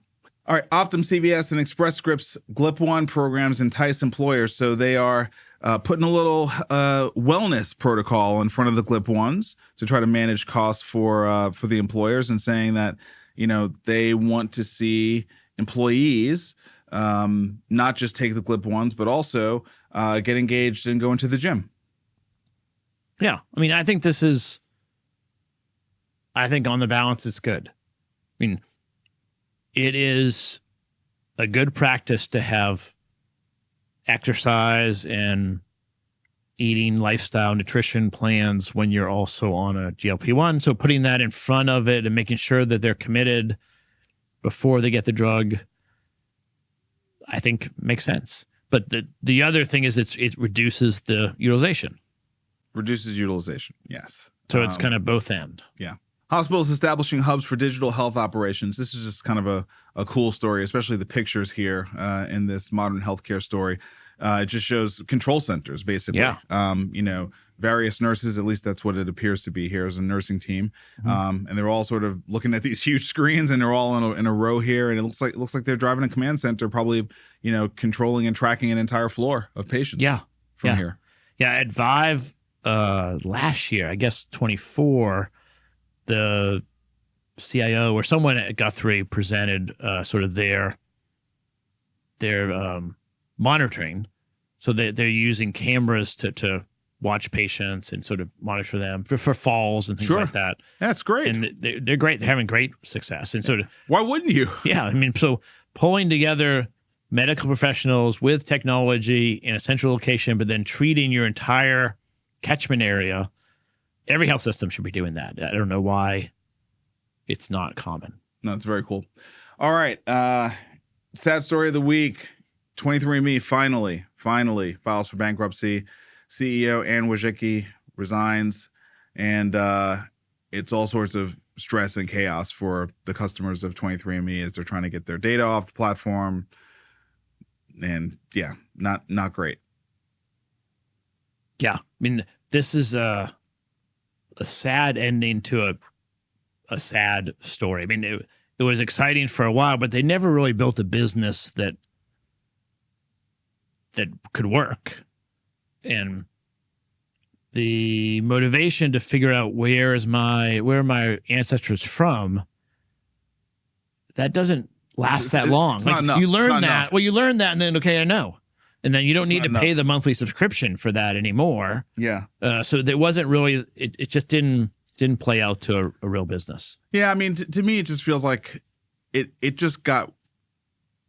All right, Optum, CVS, and Express Scripts GLP-1 programs entice employers, so they are putting a little wellness protocol in front of the GLP-1s to try to manage costs for the employers, and saying that they want to see employees not just take the GLP-1s, but also get engaged and go into the gym. Yeah, I mean, I think on the balance, it's good. I mean, it is a good practice to have exercise and eating, lifestyle, nutrition plans when you're also on a GLP-1. So putting that in front of it and making sure that they're committed before they get the drug, I think makes sense. But the other thing is it reduces the utilization. Reduces utilization, yes. So it's kind of both end. Yeah. Hospitals establishing hubs for digital health operations. This is just kind of a cool story, especially the pictures here in this modern healthcare story. It just shows control centers, basically. Yeah. various nurses. At least that's what it appears to be here as a nursing team. And they're all sort of looking at these huge screens, and they're all in a row here. And it looks like they're driving a command center, probably, controlling and tracking an entire floor of patients. From here. Yeah. At Vive last year, I guess 24, the CIO or someone at Guthrie presented sort of their monitoring. So they're using cameras to watch patients and sort of monitor them for falls and things like that. That's great. And they're great. They're having great success. And sort of, why wouldn't you? Yeah. I mean, so pulling together medical professionals with technology in a central location, but then treating your entire catchment area. Every health system should be doing that. I don't know why it's not common. No, it's very cool. All right. Sad story of the week. 23andMe finally files for bankruptcy. CEO Ann Wojcicki resigns, and it's all sorts of stress and chaos for the customers of 23andMe as they're trying to get their data off the platform. And yeah, not great. Yeah. I mean, this is a sad ending to a sad story. I mean, it was exciting for a while, but they never really built a business that could work. And the motivation to figure out where my ancestors from, that doesn't last that long. It's not enough. You learn that. Enough. Well, you learn that, and then I know, and then you don't need to pay the monthly subscription for that anymore. Yeah. So there wasn't really. It just didn't play out to a real business. Yeah, I mean, to me, it just feels like it just got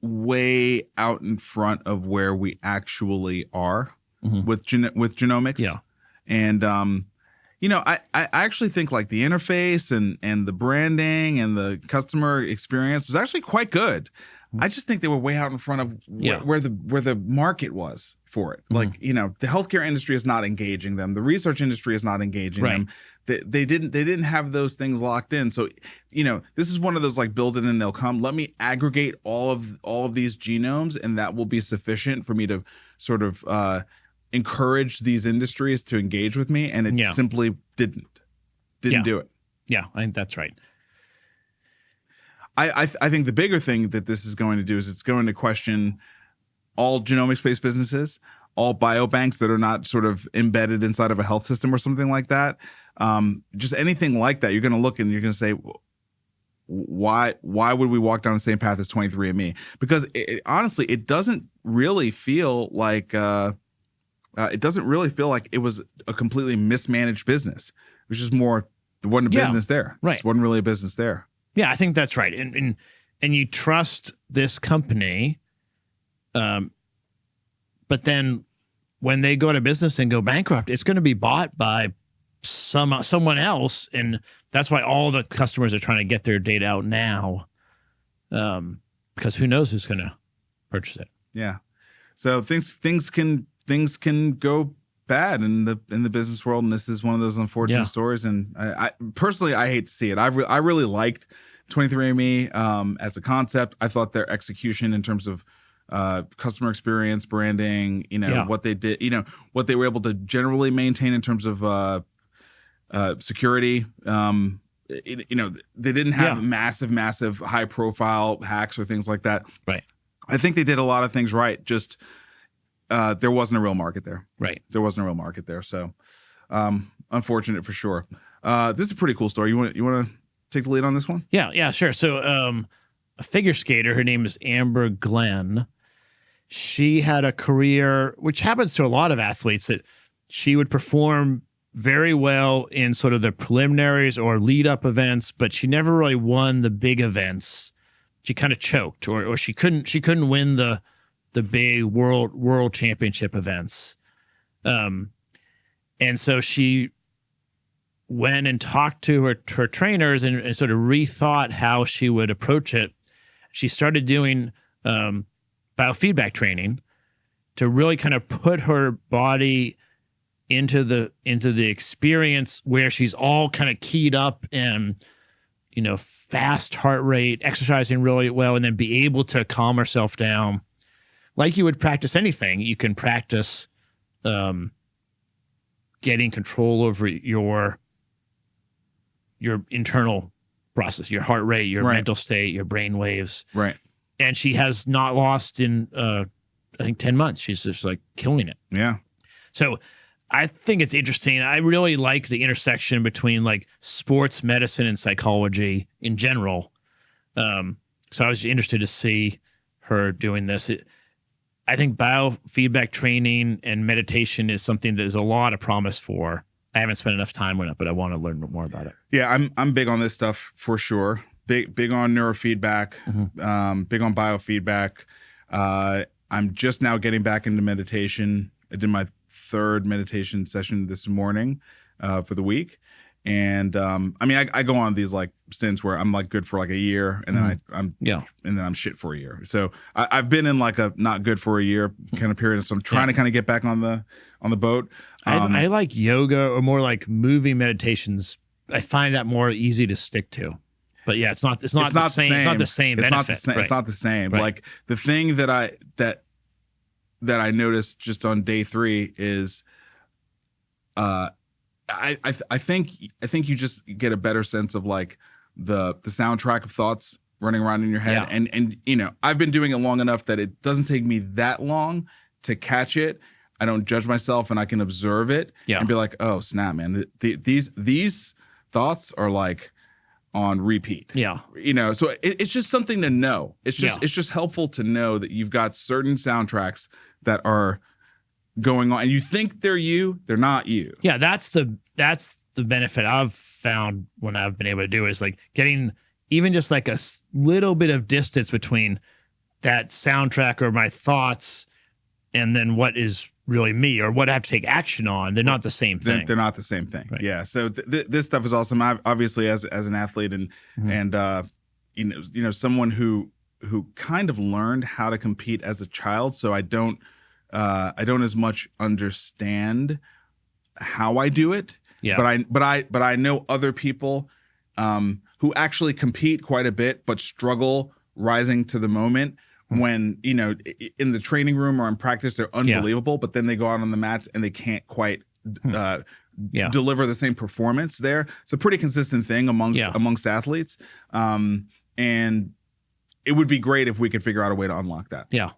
way out in front of where we actually are with genomics. Yeah. And I actually think like the interface and the branding and the customer experience was actually quite good. I just think they were way out in front of where the market was for it. Like, the healthcare industry is not engaging them. The research industry is not engaging them. They didn't have those things locked in. So, this is one of those like build it and they'll come. Let me aggregate all of these genomes, and that will be sufficient for me to sort of encourage these industries to engage with me. And it simply didn't do it. Yeah, I think that's right. I think the bigger thing that this is going to do is it's going to question all genomics-based businesses, all biobanks that are not sort of embedded inside of a health system or something like that. Just anything like that, you're going to look and you're going to say, why would we walk down the same path as 23andMe? Because honestly, it doesn't really feel like it was a completely mismanaged business. It was just more there wasn't a business there. Right. There wasn't really a business there. Yeah, I think that's right. And you trust this company, but then when they go out of business and go bankrupt, it's going to be bought by someone else, and that's why all the customers are trying to get their data out now, because who knows who's going to purchase it. Yeah. So things can go bad in the business world, and this is one of those unfortunate stories. And I personally, I hate to see it. I really liked 23andMe as a concept. I thought their execution in terms of customer experience, branding, what they did, what they were able to generally maintain in terms of security. They didn't have massive high profile hacks or things like that. Right. I think they did a lot of things right. Just there wasn't a real market there. Right. There wasn't a real market there. So unfortunate for sure. This is a pretty cool story. You want to take the lead on this one? Yeah, sure. So a figure skater, her name is Amber Glenn. She had a career, which happens to a lot of athletes, that she would perform very well in sort of the preliminaries or lead up events, but she never really won the big events. She kind of choked, or she couldn't win the big world championship events. And so she went and talked to her trainers and sort of rethought how she would approach it. She started doing biofeedback training to really kind of put her body into the experience where she's all kind of keyed up and, fast heart rate, exercising really well, and then be able to calm herself down. Like you would practice anything, you can practice getting control over your internal process, your heart rate, your mental state, your brain waves. Right. And she has not lost in, I think, 10 months. She's just like killing it. Yeah. So I think it's interesting. I really like the intersection between like sports medicine and psychology in general. So I was interested to see her doing this. I think biofeedback training and meditation is something that there's a lot of promise for. I haven't spent enough time on it, but I want to learn more about it. Yeah, I'm big on this stuff for sure. Big on neurofeedback, big on biofeedback. I'm just now getting back into meditation. I did my 3rd meditation session this morning for the week. And I mean, I go on these like stints where I'm like good for like a year, and then and then I'm shit for a year. So I've been in like a not good for a year kind of period. So I'm trying to kind of get back on the boat. I like yoga or more like moving meditations. I find that more easy to stick to. But yeah, it's not the same. It's not the same benefit. It's not the same. Right. Like the thing that I noticed just on day 3 is, I think you just get a better sense of like the soundtrack of thoughts running around in your head, and you know, I've been doing it long enough that it doesn't take me that long to catch it. I don't judge myself, and I can observe it and be like, oh snap, man, these thoughts are like on repeat. Yeah. You know, so it's just something to know. It's just helpful to know that you've got certain soundtracks that are going on, and you think they're not you. Yeah, that's the benefit I've found when I've been able to do it, is like getting even just like a little bit of distance between that soundtrack or my thoughts and then what is really me or what I have to take action on. They're not the same thing. They're not the same thing. Right. Yeah. So this stuff is awesome. Obviously, as an athlete and you know someone who kind of learned how to compete as a child. So I don't as much understand how I do it. Yeah. But I know other people who actually compete quite a bit but struggle rising to the moment. When, you know, in the training room or in practice, they're unbelievable, but then they go out on the mats and they can't quite deliver the same performance there. It's a pretty consistent thing amongst athletes. And it would be great if we could figure out a way to unlock that. Yeah.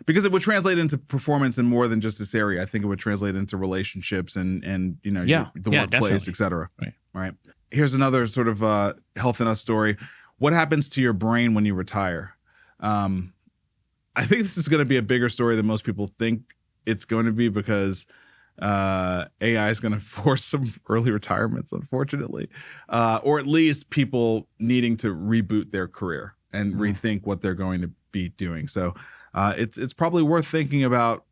Because it would translate into performance in more than just this area. I think it would translate into relationships and you know, the workplace, et cetera. Right. Here's another sort of Health in Us story. What happens to your brain when you retire? I think this is going to be a bigger story than most people think it's going to be, because AI is going to force some early retirements, unfortunately, or at least people needing to reboot their career and rethink what they're going to be doing. So it's probably worth thinking about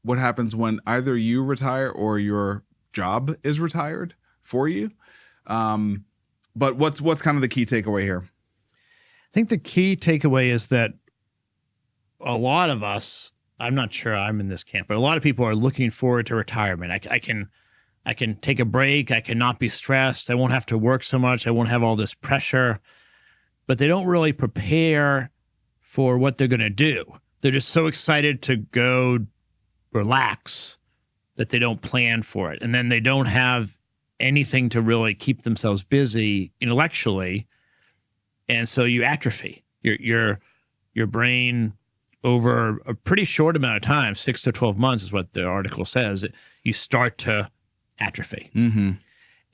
what happens when either you retire or your job is retired for you. But what's kind of the key takeaway here? I think the key takeaway is that a lot of us, I'm not sure I'm in this camp, but a lot of people are looking forward to retirement. I can take a break. I can not be stressed. I won't have to work so much. I won't have all this pressure. But they don't really prepare for what they're going to do. They're just so excited to go relax that they don't plan for it. And then they don't have anything to really keep themselves busy intellectually. And so you atrophy. Your brain, over a pretty short amount of time, 6 to 12 months is what the article says, you start to atrophy. Mm-hmm.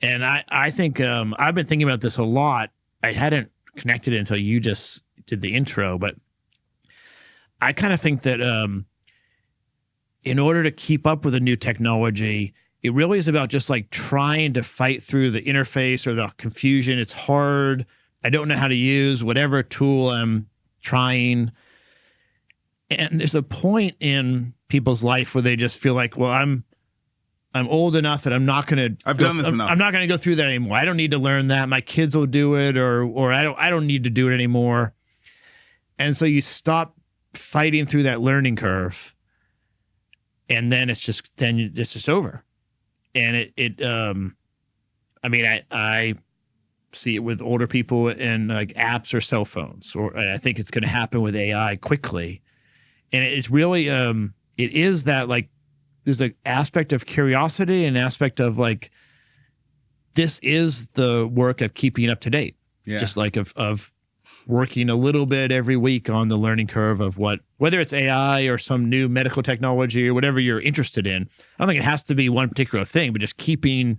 And I think I've been thinking about this a lot. I hadn't connected it until you just did the intro, but I kind of think that in order to keep up with the new technology, it really is about just like trying to fight through the interface or the confusion. It's hard. I don't know how to use whatever tool I'm trying. And there's a point in people's life where they just feel like, well, I'm old enough that I'm not going to. I've done this enough. I'm not going to go through that anymore. I don't need to learn that. My kids will do it, or I don't need to do it anymore. And so you stop fighting through that learning curve, and then it's just over. And I mean, I see it with older people and like apps or cell phones, or I think it's going to happen with AI quickly. And it's really, it is that like an aspect of curiosity, an aspect of like, this is the work of keeping up to date. Yeah. Just like of working a little bit every week on the learning curve of whether it's AI or some new medical technology or whatever you're interested in. I don't think it has to be one particular thing, but just keeping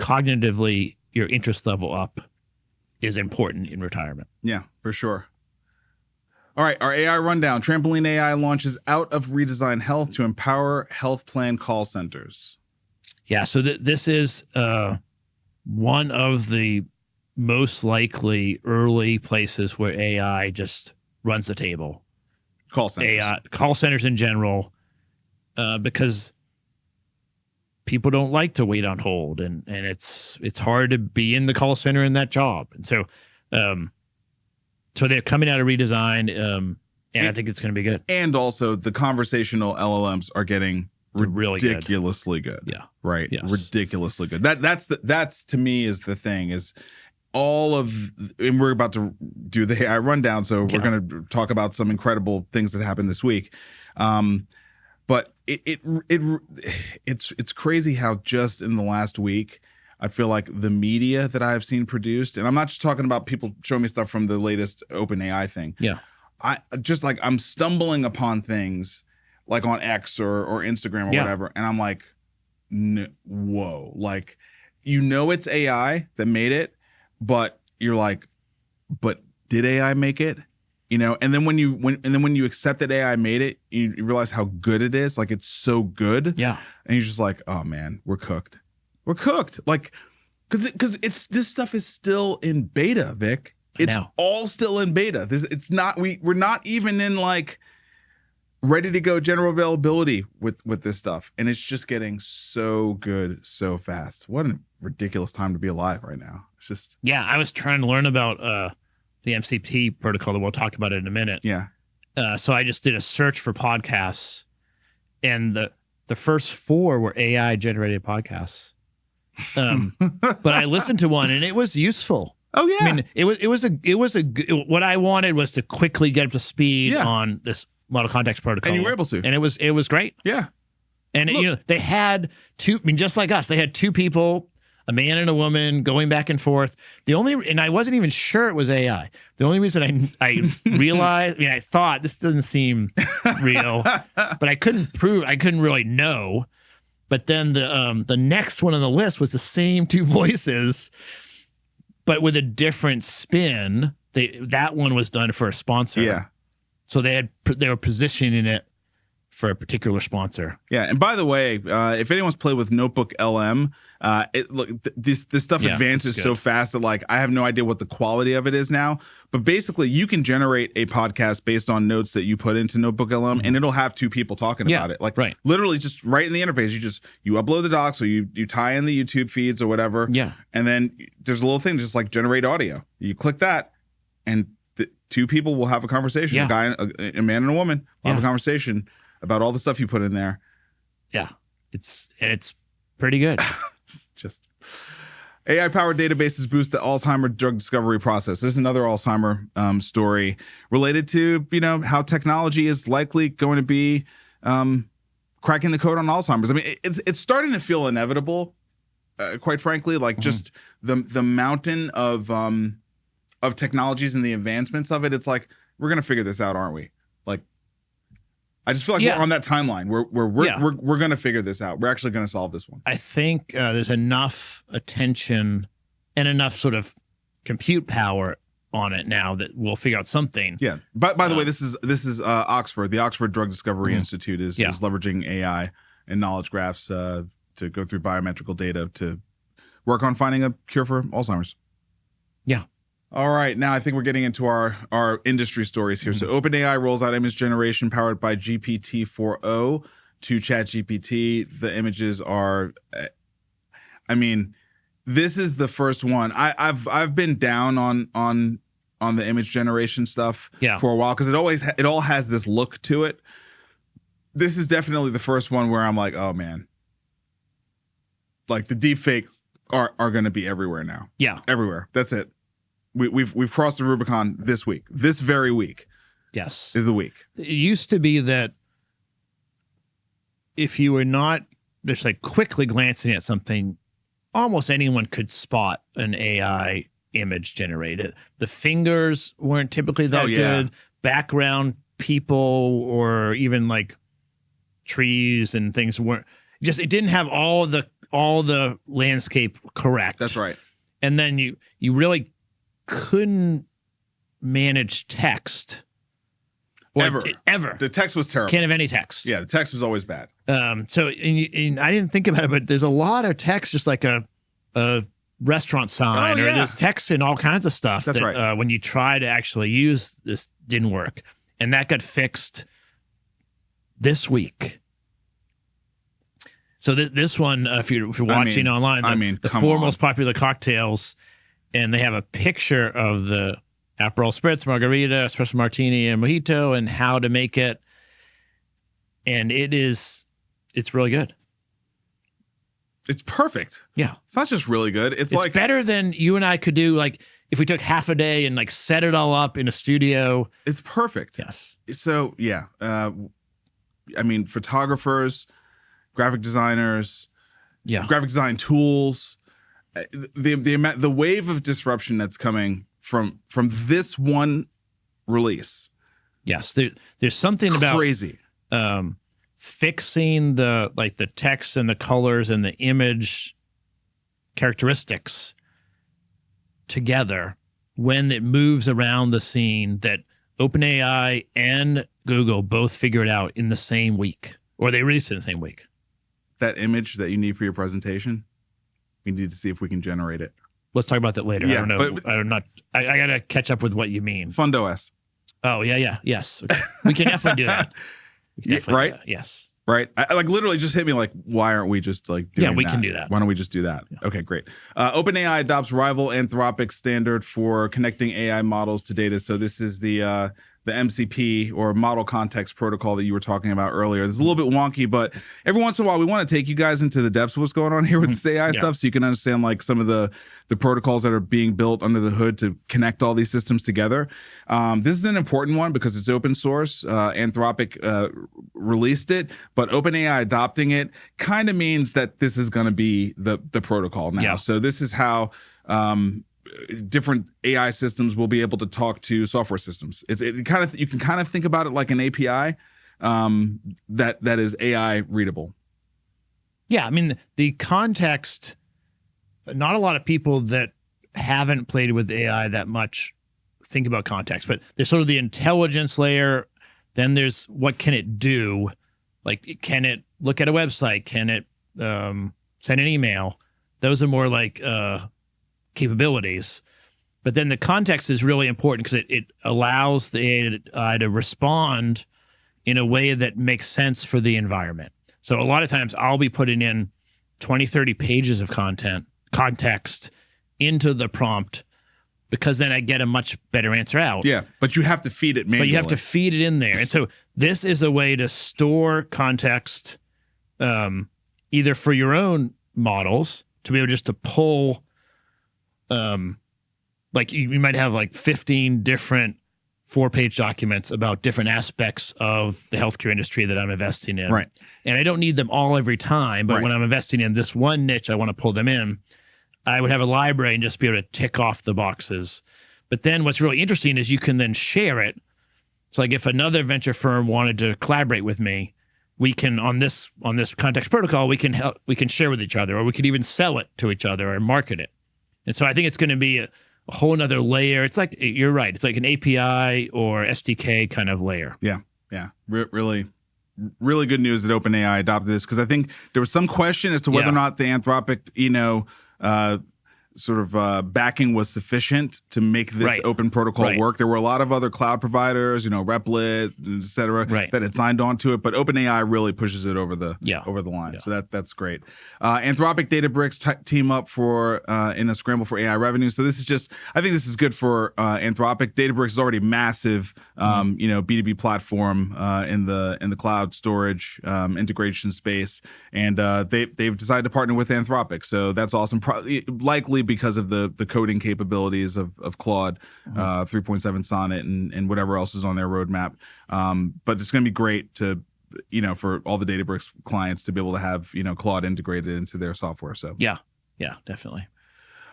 cognitively your interest level up is important in retirement. Yeah, for sure. All right, our AI rundown. Trampoline AI launches out of Redesign Health to empower health plan call centers. Yeah, so this is one of the most likely early places where AI just runs the table. Call centers. AI, call centers in general, because people don't like to wait on hold, and it's hard to be in the call center in that job. And so they're coming out of Redesign, and I think it's going to be good. And also the conversational LLMs are getting ridiculously good. Yeah. Right. Yes. Ridiculously good. That's to me is the thing is all of, and we're about to do the AI rundown. So we're going to talk about some incredible things that happened this week. But it's crazy how just in the last week, I feel like the media that I've seen produced, and I'm not just talking about people showing me stuff from the latest OpenAI thing. Yeah. I'm stumbling upon things like on X or Instagram or whatever. And I'm like, whoa, like, it's AI that made it, but you're like, but did AI make it? And then when you accept that AI made it, you realize how good it is. Like, it's so good. Yeah. And you're just like, oh man, we're cooked. We're cooked. Like, because this stuff is still in beta, Vic. It's all still in beta. We're not even in like ready to go general availability with this stuff. And it's just getting so good so fast. What a ridiculous time to be alive right now. It's just. Yeah. I was trying to learn about the MCP protocol, that we'll talk about it in a minute. Yeah. So I just did a search for podcasts, and the first 4 were AI generated podcasts. But I listened to one and it was useful. Oh yeah. I mean, what I wanted was to quickly get up to speed on this model context protocol. And you were able to. And it was great. Yeah. And they had just like us, they had 2 people, a man and a woman, going back and forth. And I wasn't even sure it was AI. The only reason I realized, I thought this doesn't seem real, but I couldn't really know. But then the next one on the list was the same 2 voices, but with a different spin. That one was done for a sponsor. Yeah. So they were positioning it for a particular sponsor. Yeah. And by the way, if anyone's played with Notebook LM, this stuff advances so fast that like I have no idea what the quality of it is now. But basically, you can generate a podcast based on notes that you put into Notebook LM, and it'll have 2 people talking about it. Like literally just right in the interface. You upload the docs, or you tie in the YouTube feeds or whatever. Yeah. And then there's a little thing just like generate audio. You click that, and 2 people will have a conversation. Yeah. A man and a woman will have a conversation about all the stuff you put in there. Yeah. It's pretty good. It's just AI-powered databases boost the Alzheimer drug discovery process. This is another Alzheimer story related to, how technology is likely going to be cracking the code on Alzheimer's. I mean, it's starting to feel inevitable, quite frankly, like just the mountain of technologies and the advancements of it. It's like, we're going to figure this out, aren't we? Like, I just feel like we're on that timeline where we're going to figure this out. We're actually going to solve this one. I think there's enough attention and enough sort of compute power on it now that we'll figure out something. Yeah. By the way, this is Oxford. The Oxford Drug Discovery Institute is leveraging AI and knowledge graphs to go through biometrical data to work on finding a cure for Alzheimer's. Yeah. All right, now I think we're getting into our industry stories here. So OpenAI rolls out image generation powered by GPT-4o to ChatGPT. The images are, this is the first one. I've been down on the image generation stuff for a while because it all has this look to it. This is definitely the first one where I'm like, oh man, like the deep fakes are going to be everywhere now. Yeah, everywhere. That's it. We've crossed the Rubicon this week. This very week. Yes. Is the week. It used to be that if you were not just like quickly glancing at something, almost anyone could spot an AI image generated. The fingers weren't typically that good. Background people or even like trees and things weren't just, it didn't have all the landscape correct. That's right. And then you really couldn't manage text. Ever. The text was terrible. Can't have any text. Yeah, the text was always bad. So and I didn't think about it, but there's a lot of text, just like a restaurant sign, or there's text and all kinds of stuff. That's right. When you try to actually use this, didn't work, and that got fixed this week. So this one, if you're watching online, the four most popular cocktails, and they have a picture of the Aperol Spritz, Margarita, Espresso Martini, and Mojito, and how to make it. And it's really good. It's perfect. Yeah. It's not just really good. It's like better than you and I could do, like if we took half a day and like set it all up in a studio. It's perfect. Yes. So yeah. Photographers, graphic designers, graphic design tools, the wave of disruption that's coming from this one release. Yes, there's something about crazy. Fixing the text and the colors and the image characteristics together when it moves around the scene, that OpenAI and Google both figured out in the same week, or they released it in the same week. That image that you need for your presentation, we need to see if we can generate it. Let's talk about that later. Yeah, I don't know. I got to catch up with what you mean. FundOS. Oh, yeah. Yes. Okay. We can definitely do that. Right? Yes. Right. I literally just hit me like, why aren't we just like doing that? Yeah, we can do that. Why don't we just do that? Yeah. Okay, great. OpenAI adopts rival Anthropic standard for connecting AI models to data. So this is the MCP, or model context protocol, that you were talking about earlier. It's a little bit wonky, but every once in a while we want to take you guys into the depths of what's going on here with this AI stuff, so you can understand like some of the protocols that are being built under the hood to connect all these systems together. This is an important one because it's open source. Anthropic released it, but OpenAI adopting it kind of means that this is going to be the protocol now. So this is how different AI systems will be able to talk to software systems. You can kind of think about it like an API that is AI readable. Yeah, I mean, the context, not a lot of people that haven't played with AI that much think about context, but there's sort of the intelligence layer. Then there's what can it do? Like, can it look at a website? Can it send an email? Those are more like capabilities. But then the context is really important because it allows the AI to respond in a way that makes sense for the environment. So a lot of times I'll be putting in 20, 30 pages of context into the prompt, because then I get a much better answer out. Yeah, but you have to feed it manually. But you have to feed it in there. And so this is a way to store context either for your own models, to be able just to pull, like you might have like 15 different 4-page documents about different aspects of the healthcare industry that I'm investing in. Right. And I don't need them all every time, but when I'm investing in this one niche, I want to pull them in. I would have a library and just be able to tick off the boxes. But then what's really interesting is you can then share it. So like if another venture firm wanted to collaborate with me, we can, on this context protocol, we can share with each other, or we could even sell it to each other or market it. And so I think it's going to be a whole nother layer. It's like, you're right, it's like an API or SDK kind of layer. Yeah. Really good news that OpenAI adopted this, because I think there was some question as to whether or not the Anthropic, backing was sufficient to make this open protocol work. There were a lot of other cloud providers, Replit, et cetera, that had signed on to it, but OpenAI really pushes it over the line. So that's great. Anthropic, Databricks team up for in a scramble for AI revenue. So this is I think this is good for Anthropic. Databricks is already massive, B2B platform in the cloud storage integration space, and they've decided to partner with Anthropic. So that's awesome. Likely because of the coding capabilities of Claude, 3.7 Sonnet, and whatever else is on their roadmap. But it's going to be great to for all the Databricks clients to be able to have, Claude integrated into their software. So Yeah, definitely.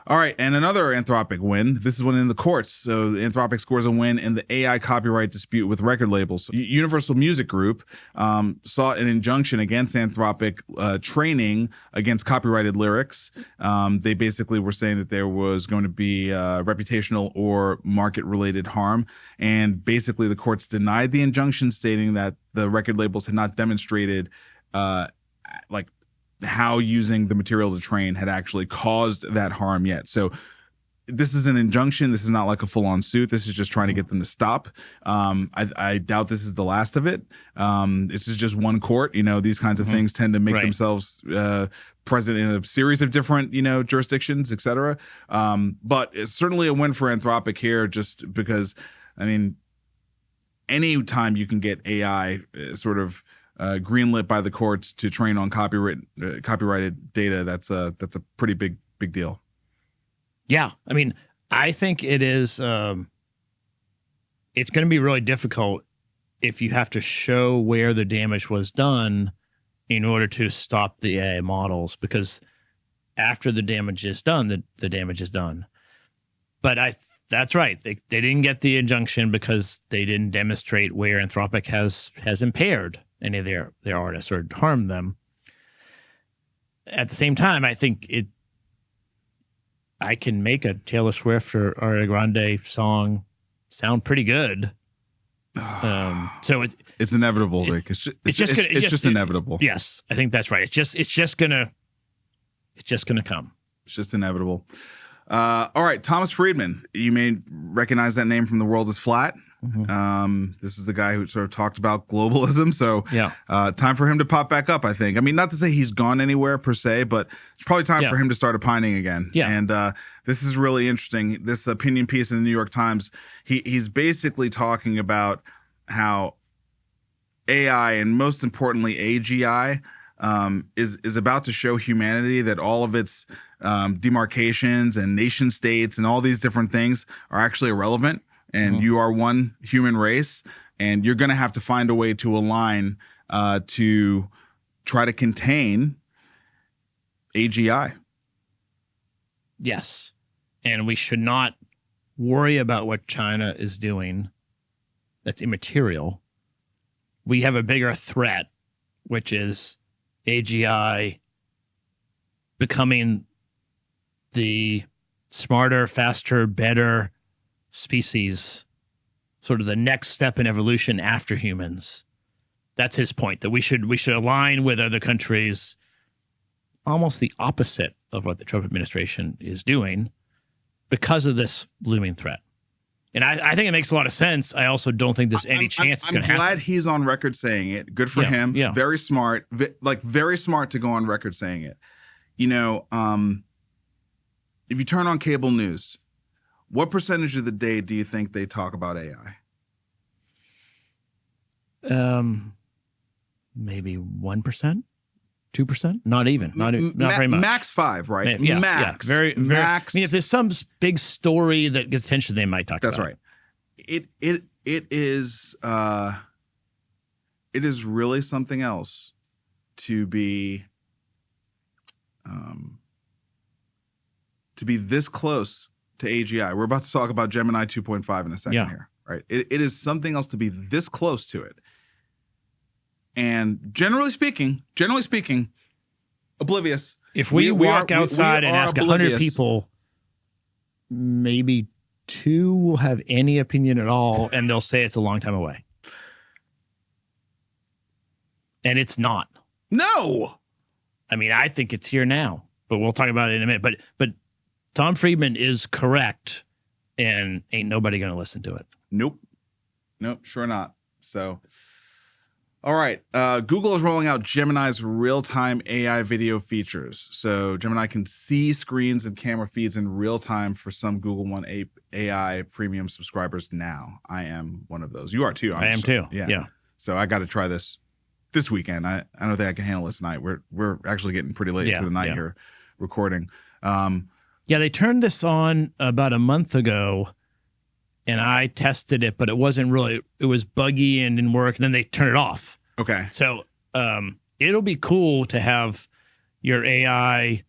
All right, and another Anthropic win. This is one in the courts. So Anthropic scores a win in the AI copyright dispute with record labels. Universal Music Group sought an injunction against Anthropic training against copyrighted lyrics. They basically were saying that there was going to be reputational or market-related harm. And basically the courts denied the injunction, stating that the record labels had not demonstrated how using the material to train had actually caused that harm yet. So this is an injunction. This is not like a full-on suit. This is just trying to get them to stop. I doubt this is the last of it. This is just one court. These kinds of things tend to make themselves present in a series of different, jurisdictions, et cetera. But it's certainly a win for Anthropic here, just because, any time you can get AI sort of greenlit by the courts to train on copyrighted data, that's a pretty big deal. Yeah, I think it is. It's going to be really difficult if you have to show where the damage was done in order to stop the AI models, because after the damage is done, the damage is done. But that's right. They didn't get the injunction because they didn't demonstrate where Anthropic has impaired any of their artists or harmed them. At the same time, I think I can make a Taylor Swift or Ariana Grande song sound pretty good. So it's inevitable. It's just inevitable. Yes, I think that's right. It's just gonna come. It's just inevitable. All right, Thomas Friedman. You may recognize that name from The World is Flat. This is the guy who sort of talked about globalism. So time for him to pop back up, I think. Not to say he's gone anywhere per se, but it's probably time for him to start opining again. Yeah. And this is really interesting. This opinion piece in the New York Times, he's basically talking about how AI, and most importantly AGI, is about to show humanity that all of its demarcations and nation states and all these different things are actually irrelevant. And you are one human race, and you're going to have to find a way to align to try to contain AGI. Yes. And we should not worry about what China is doing. That's immaterial. We have a bigger threat, which is AGI becoming the smarter, faster, better species, sort of the next step in evolution after humans. That's his point, that we should align with other countries, almost the opposite of what the Trump administration is doing because of this looming threat. And I think it makes a lot of sense. I also don't think there's any chance it's going to happen. I'm glad he's on record saying it. Good for him. Yeah. Very smart. Very smart to go on record saying it. If you turn on cable news, what percentage of the day do you think they talk about AI? Maybe 1%, 2%, not very much. Max 5, right? Yeah, max, very max. If there's some big story that gets attention, they might talk about it. That's right. It is really something else to be this close to AGI. We're about to talk about Gemini 2.5 in a second here, right? It is something else to be this close to it. And generally speaking, oblivious. If we walk outside and ask 100 people, maybe 2 will have any opinion at all, and they'll say it's a long time away. And it's not. No. I think it's here now, but we'll talk about it in a minute. But Tom Friedman is correct, and ain't nobody going to listen to it. Nope, sure not. So, all right. Google is rolling out Gemini's real-time AI video features. So Gemini can see screens and camera feeds in real time for some Google One AI premium subscribers now. I am one of those. You are too. I am too. Yeah. So I got to try this weekend. I don't think I can handle it tonight. We're actually getting pretty late into the night here recording. They turned this on about a month ago, and I tested it, but it wasn't really, it was buggy and didn't work. And then they turned it off. Okay. So it'll be cool to have your AI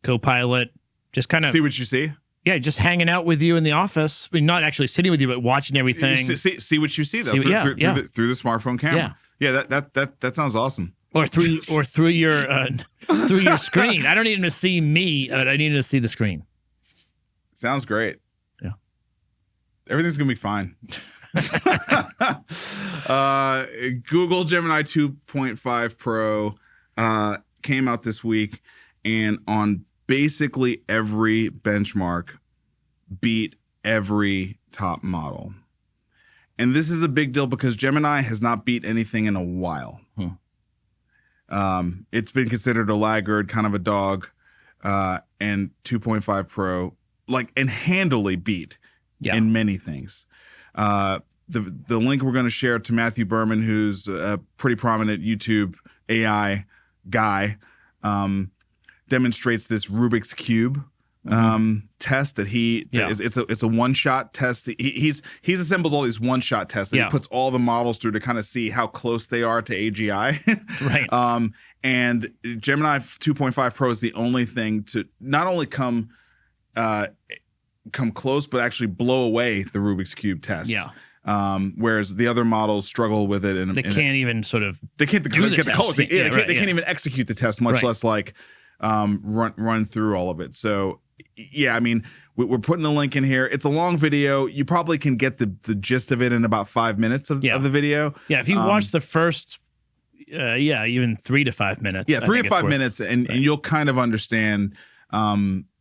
co-pilot just kind of See what you see. Yeah, just hanging out with you in the office. I mean, not actually sitting with you, but watching everything. See what you see though See- through, yeah, through, yeah. through the smartphone camera. Yeah, that sounds awesome. Or through your through your screen. I don't need him to see me, but I need him to see the screen. Sounds great. Yeah. Everything's gonna be fine. Google Gemini 2.5 Pro came out this week, and on basically every benchmark beat every top model. And this is a big deal because Gemini has not beat anything in a while. It's been considered a laggard, kind of a dog, and 2.5 Pro, and handily beat in many things. The link we're going to share to Matthew Berman, who's a pretty prominent YouTube AI guy, demonstrates this Rubik's Cube test that it's a one-shot test. He's assembled all these one-shot tests that he puts all the models through to kind of see how close they are to AGI. Right. And Gemini 2.5 Pro is the only thing to not only come close, but actually blow away the Rubik's Cube test. Yeah. Whereas the other models struggle with it, and they can't even sort of they can't do get the colors. They can't even execute the test, much less run through all of it. So yeah, I mean, we're putting the link in here. It's a long video. You probably can get the gist of it in about 5 minutes of the video. Yeah, if you watch the first, even 3 to 5 minutes. Yeah, 3 to 5 minutes, and you'll kind of understand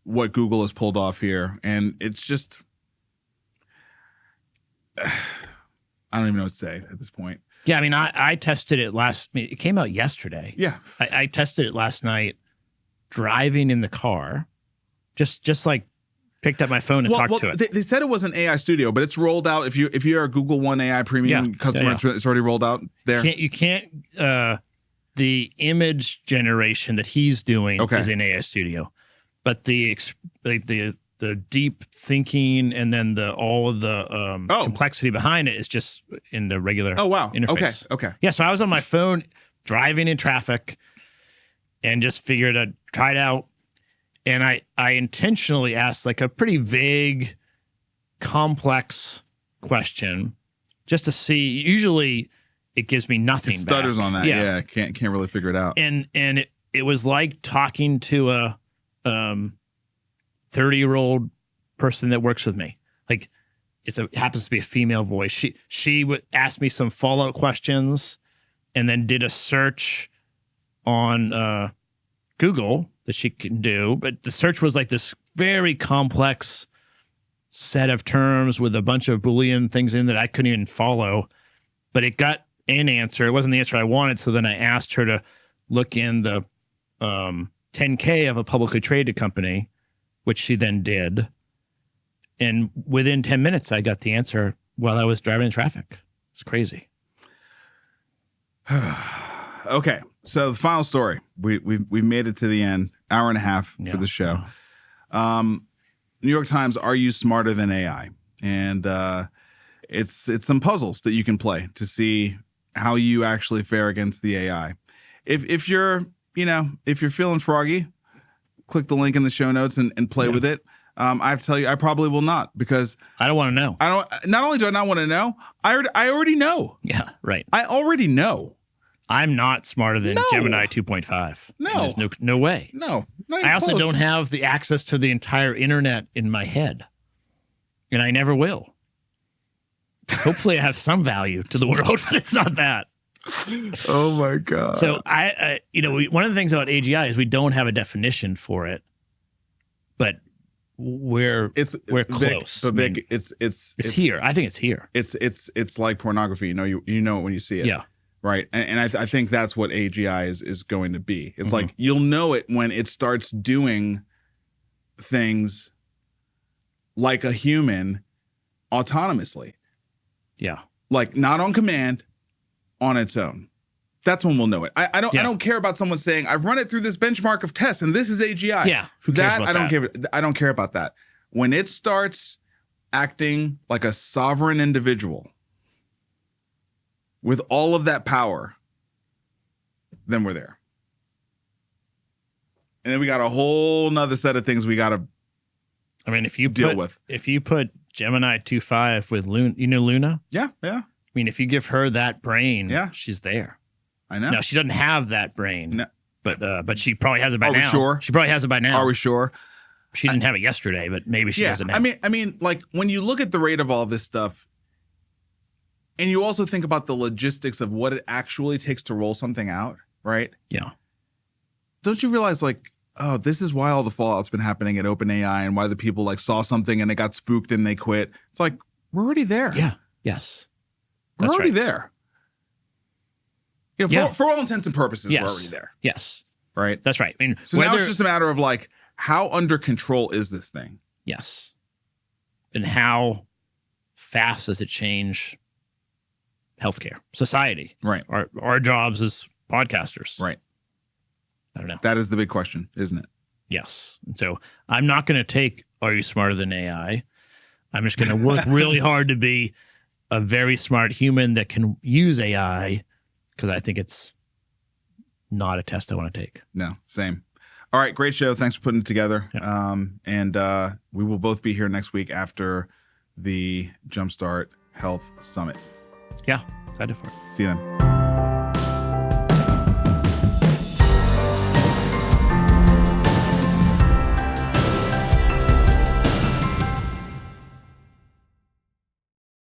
what Google has pulled off here. And it's just, I don't even know what to say at this point. Yeah, I mean, I tested it it came out yesterday. Yeah. I tested it last night driving in the car. Just like picked up my phone and talked to it. They said it was an AI studio, but it's rolled out. If you're a Google One AI Premium customer, it's already rolled out there. You can't. The image generation that he's doing is in AI Studio, but the deep thinking and then all of the complexity behind it is just in the regular interface. Okay. Yeah, so I was on my phone driving in traffic and just figured I'd try it out. And I intentionally asked a pretty vague, complex question just to see. Usually it gives me nothing. It stutters on that. Yeah. Can't really figure it out. And it was like talking to a 30-year-old person that works with me. It happens to be a female voice. She would ask me some follow-up questions and then did a search on Google that she can do, but the search was this very complex set of terms with a bunch of Boolean things in that I couldn't even follow, but it got an answer. It wasn't the answer I wanted, so then I asked her to look in the 10K of a publicly traded company, which she then did, and within 10 minutes I got the answer while I was driving in traffic. It's crazy. Okay, so the final story. We made it to the end. Hour and a half for the show. New York Times, Are You Smarter Than A.I? And it's some puzzles that you can play to see how you actually fare against the AI. If you're feeling froggy, click the link in the show notes and play with it. I have to tell you, I probably will not, because I don't want to know. Not only do I not want to know, I already know. Yeah, right. I already know. I'm not smarter than Gemini 2.5. No. There's no way. No. I also don't have the access to the entire internet in my head. And I never will. Hopefully I have some value to the world, but it's not that. Oh my God. So one of the things about AGI is we don't have a definition for it, but we're close. But Vic, it's here. I think it's here. It's like pornography. You know it when you see it. Yeah. Right. And I think that's what AGI is going to be. It's like you'll know it when it starts doing things like a human autonomously. Yeah. Not on command, on its own. That's when we'll know it. I don't care about someone saying, I've run it through this benchmark of tests and this is AGI. Yeah. Who cares about that? I don't care about that. When it starts acting like a sovereign individual with all of that power, then we're there. And then we got a whole nother set of things we got to I mean, if you deal with. If you put Gemini 2.5 with Luna, you know Luna? Yeah. I mean, if you give her that brain, Yeah. she's there. I know. Now, she doesn't have that brain, No. but she probably has it by Are we now. sure? She probably has it by now. Are we sure? She didn't have it yesterday, but maybe she has it now. I mean, like when you look at the rate of all this stuff, and you also think about the logistics of what it actually takes to roll something out, right? Yeah. Don't you realize, like, oh, this is why all the fallout's been happening at OpenAI and why the people like saw something and they got spooked and they quit. It's like, we're already there. Yeah. Yes. We're That's already right. there. You know, for all intents and purposes, Yes. we're already there. Yes. Right? That's right. I mean, So now it's just a matter of like, how under control is this thing? Yes. And how fast does it change healthcare, society, Right. our jobs as podcasters? Right. I don't know. That is the big question, isn't it? Yes. And so I'm not going to take Are You Smarter Than AI? I'm just going to work really hard to be a very smart human that can use AI, because I think it's not a test I want to take. No, same. All right, great show. Thanks for putting it together. Yeah. And we will both be here next week after the Jumpstart Health Summit. Yeah. Excited for it. See you then.